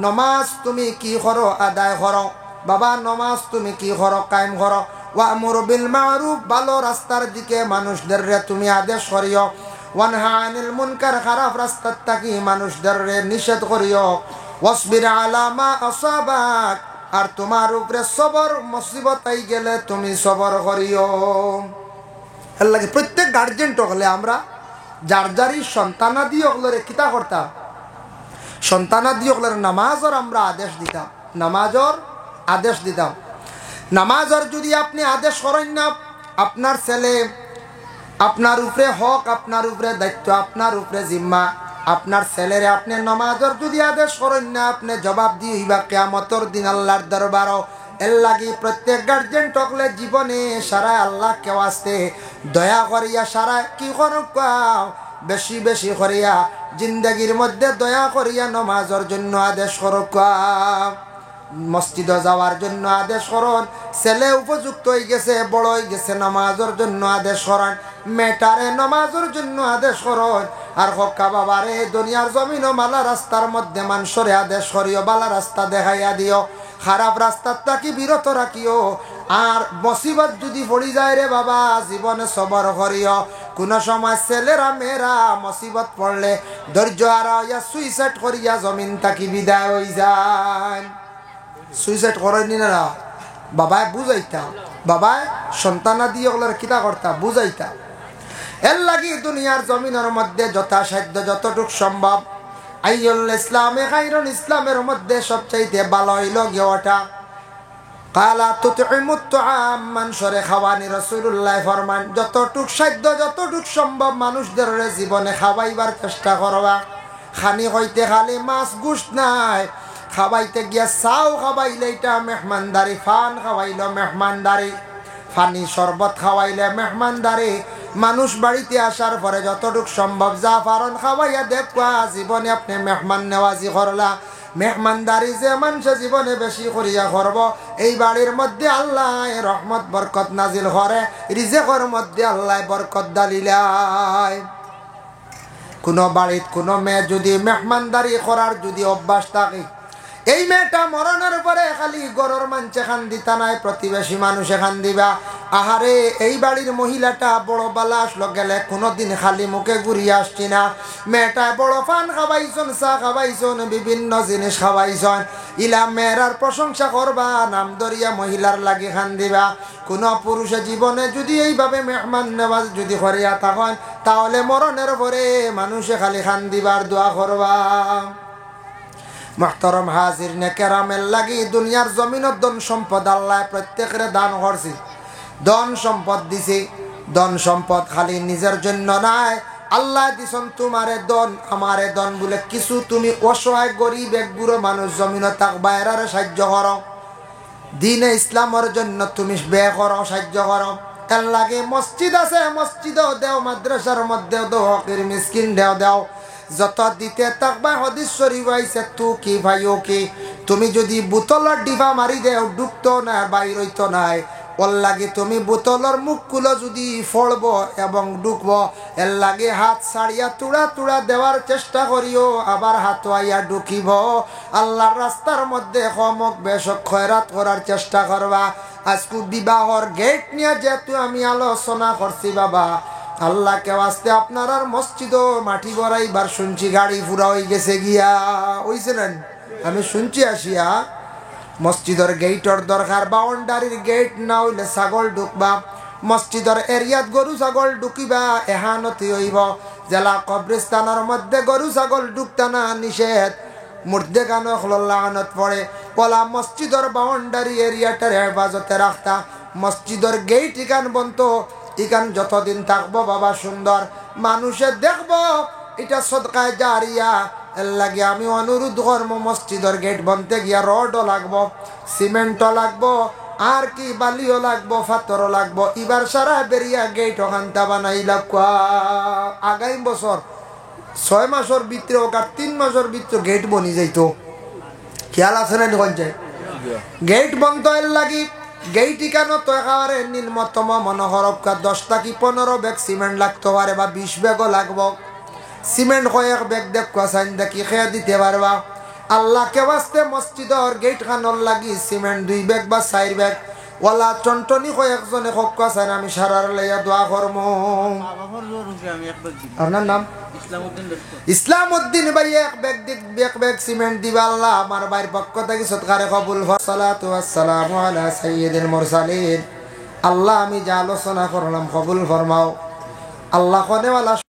নমাজ তুমি কি করো আদায় করো, বাবা নমাজ তুমি কি করো কায়েম করো। ওয়া'মুর বিল মা'রুফ ভালো রাস্তার দিকে মানুষদের তুমি আদেশ করিও। ওয়ানহা আনিল মুনকার খারাপ রাস্তার থাকি মানুষদের নিষেধ করিও। ওয়াসবির আলা মা আসাবাক আর তোমার উপরে সবর মুসিবত আই গেলে তুমি সবর করিও। এর লাগে প্রত্যেক গার্জেন হলে আমরা যার যারই সন্তানাদি ওগুলোরে কিতা করতাম, সন্তানাদি ওগুলোর নামাজর আমরা আদেশ দিতাম, নামাজর আদেশ দিতাম। নামাজর যদি আপনি আদেশ করেন না, আপনার ছেলে আপনার উপরে হক, আপনার উপরে দায়িত্ব, আপনার উপরে জিম্মা, আপনার ছেলেরে আপনি নামাজর যদি আদেশ করেন না, আপনি জবাব দিয়ে হইবা কিয়ামতের দিন আল্লাহর দরবারও। এর লাগি প্রত্যেক গার্জেন টকলে জীবনে সারা আল্লাহ কেউ আসতে দয়া করিয়া সারা কি করক বেশি বেশি করিয়া জিন্দগির মধ্যে দয়া করিয়া নামাজের জন্য আদেশ করক, মসজিদে যাওয়ার জন্য আদেশ করুন। ছেলে উপযুক্ত হয়ে গেছে, বড় হয়ে গেছে, নামাজের জন্য আদেশ করেন। মেটারে নামাজের জন্য আদেশ করুন। আর হক্কা বাবারে দুনিয়ার জমিন বালা রাস্তার মধ্যে মানুষরে আদেশ করিও, বালা রাস্তা দেখাইয়া দিও, খারাপ রাস্তার থাকি বিরত রাখিও। আর মুসিবত যদি পড়ি যায় রে বাবা জীবনে সবর করিও। কোনো সময় ছেলেরা মেয়েরা মুসিবত পড়লে ধৈর্য হারাইয়া সুইসাইড করিয়া জমিন থাকি বিদায় হয়ে যায়। সুইসাইড করেনি না বাবায় বুঝাইতা, বাবায় সন্তানাদি ওগুলোর কিতা করতা বুঝাইতা। এর লাগি দুনিয়ার জমিনের মধ্যে যথাসাধ্য যতটুক সম্ভব আইয়ুল ইসলামে খায়রুল ইসলামের মধ্যে সবচাইতে ভালো হইল গিয়েওটা কালা তুতইমুত তুআম মানুষরে খাওয়ানি। রাসূলুল্লাহ ফরমান যতটুক সাধ্য যতটুক সম্ভব মানুষদের জীবনে খাওয়াইবার চেষ্টা করবা। খানি হইতে খালি মাছ গুস্ত নাই, খাওয়াইতে গিয়া চাও খাওয়াইলে এটা মেহমানদারি, ফান খাওয়াইল মেহমানদারি, ফানি শরবত খাওয়াইলে মেহমানদারি। মানুষ বাড়িতে আসার পরে যতটুক সম্ভব যা পারন খাওয়াইয়া দেখবা জীবনে আপনি মেহমান নেওয়াজি করলা। মেহমানদারি যে মানুষের জীবনে বেশি করিয়া করব, এই বাড়ির মধ্যে আল্লাহ রহমত বরকত নাজিল করে, রিজেকের মধ্যে আল্লাহ বরকত দালিলায়। কোনো বাড়িত কোনো মেয়ে যদি মেহমানদারি করার যদি অভ্যাস থাকে, এই মেয়েটা মরণের পরে খালি গরর মানছে খান দিতা নাই, প্রতিবেশী মানুষে খান দিবা। আহারে এই বাড়ির মহিলাটা বড় বালা আসলো গেলে কোনোদিন খালি মুখে ঘুরিয়ে আসছি না, মেয়েটা বড় পান খাওয়াইছন, চা খাওয়াইছন, বিভিন্ন জিনিস খাওয়াইছন, ইলা মেয়েরার প্রশংসা করবা, নাম ধরিয়া মহিলার লাগি খান দিবা। কোনো পুরুষে জীবনে যদি এইভাবে মেহমান নেওয়াজ যদি করিয়া থাকেন, তাহলে মরণের পরে মানুষে খালি খান দিবার দোয়া করবা। মুহতারাম হাজিরিনে কেরামের লাগি দুনিয়ার জমিনের ধন সম্পদ আল্লাহ প্রত্যেকের দান করছে, ধন সম্পদ দিছে। ধন সম্পদ খালি নিজের জন্য নাই, আল্লাহ দিছেন তোমারে ধন আমারে ধন বলে কিছু তুমি অসহায় গরিব এক বুড়ো মানুষ জমিন থাকবা, এরারে সাহায্য করো, দিনে ইসলামের জন্য তুমি ব্যয় করো, সাহায্য করো। এর লাগে মসজিদ আছে মসজিদও দেও, মাদ্রাসার মধ্যেও দেও, হকির মিসকিন দেও দেও, যত দিতে থাকবা। হাদিস শরীফ আইছে তু কি ভাইও কি, তুমি যদি বোতলের ডিভা মারি দেও ডুবতো না, বাইর হইতো নাই, ওর লাগে তুমি বোতলের মুখগুলো যদি ফলব এবং ডুবব, এর লাগে হাত ছাড়িয়া তুড়া তুড়া দেওয়ার চেষ্টা করিও, আবার হাত আইয়া ঢুকিব। আল্লাহর রাস্তার মধ্যে হমক বেশক খয়রাত করার চেষ্টা করবা। আজকে বিবাহর গেট নিয়ে যেহেতু আমি আলোচনা করছি বাবা, আল্লাহকে আসতে আপনার আর মসজিদও মাটি ভরাইবার শুনছি গাড়ি পুরা হয়ে গেছে গিয়া, ওইছিলেন আমি শুনছি আসিয়া মসজিদের গেটের দরকার, বাউন্ডারির গেট না হইলে ছাগল ঢুকবা, মসজিদের এরিয়াত গরু ছাগল ঢুকিবা এহানতি হইব। জেলা কবরিস্তানের মধ্যে গরু ছাগল ঢুকতা না নিষেধ, মুর্দে গানো লানত পড়ে। পলা মসজিদের বাউন্ডারি এরিয়াটার হেফাজতে রাখতা, মসজিদের গেট ইকান বন্ত, ইকান যতদিন থাকবো বাবা সুন্দর মানুষে দেখবো, এটা সদকায়ে জারিয়া। এর লাগে আমি অনুরোধ করব, মসজিদের গেট বনতে গিয়া রডও লাগবো, সিমেন্টও লাগবো, আর কি বালিও লাগবো, পাথরও লাগবো। এবার সারা বেরিয়া গেট ওখানটা বানাইলা আগামী বছর 6 মাসের ভিতরে হোক আর 3 মাসের ভিতরে গেট বনি যাইতো। খেয়াল আছে না? গেট বন্ধ এর লাগি গেইটি কেন তো একেবারে নিম্নতম মনোহরকা 10 থেকে 15 ব্যাগ সিমেন্ট লাগতে পারে, বা 20 ব্যাগও লাগবো। সিমেন্ট কয়েক ব্যাগ দেখো সাইন দেখি খেয়ে দিতে পারবা। আল্লাহকে বাস্তে মসজিদর গেট খানর লাগি সিমেন্ট 2 ব্যাগ বা 4 ব্যাগ ওলা টনটনি কয়েকজনে হক আছেন, আমি সারার লাইয়া দোয়া করব। আপনার নাম? ইসলামউদ্দিন ভাই। এক ব্যাগ সিমেন্ট দিবা আল্লাহ আমার ভাইয়ের পক্ষ থেকে সৎকারে কবুল। সালাতু ওয়াসসালামু আলা সাইয়্যিদিল মুরসালিন। আল্লাহ আমি যা আলোচনা করলাম কবুল ফরমাও। আল্লাহ কোনেওয়ালা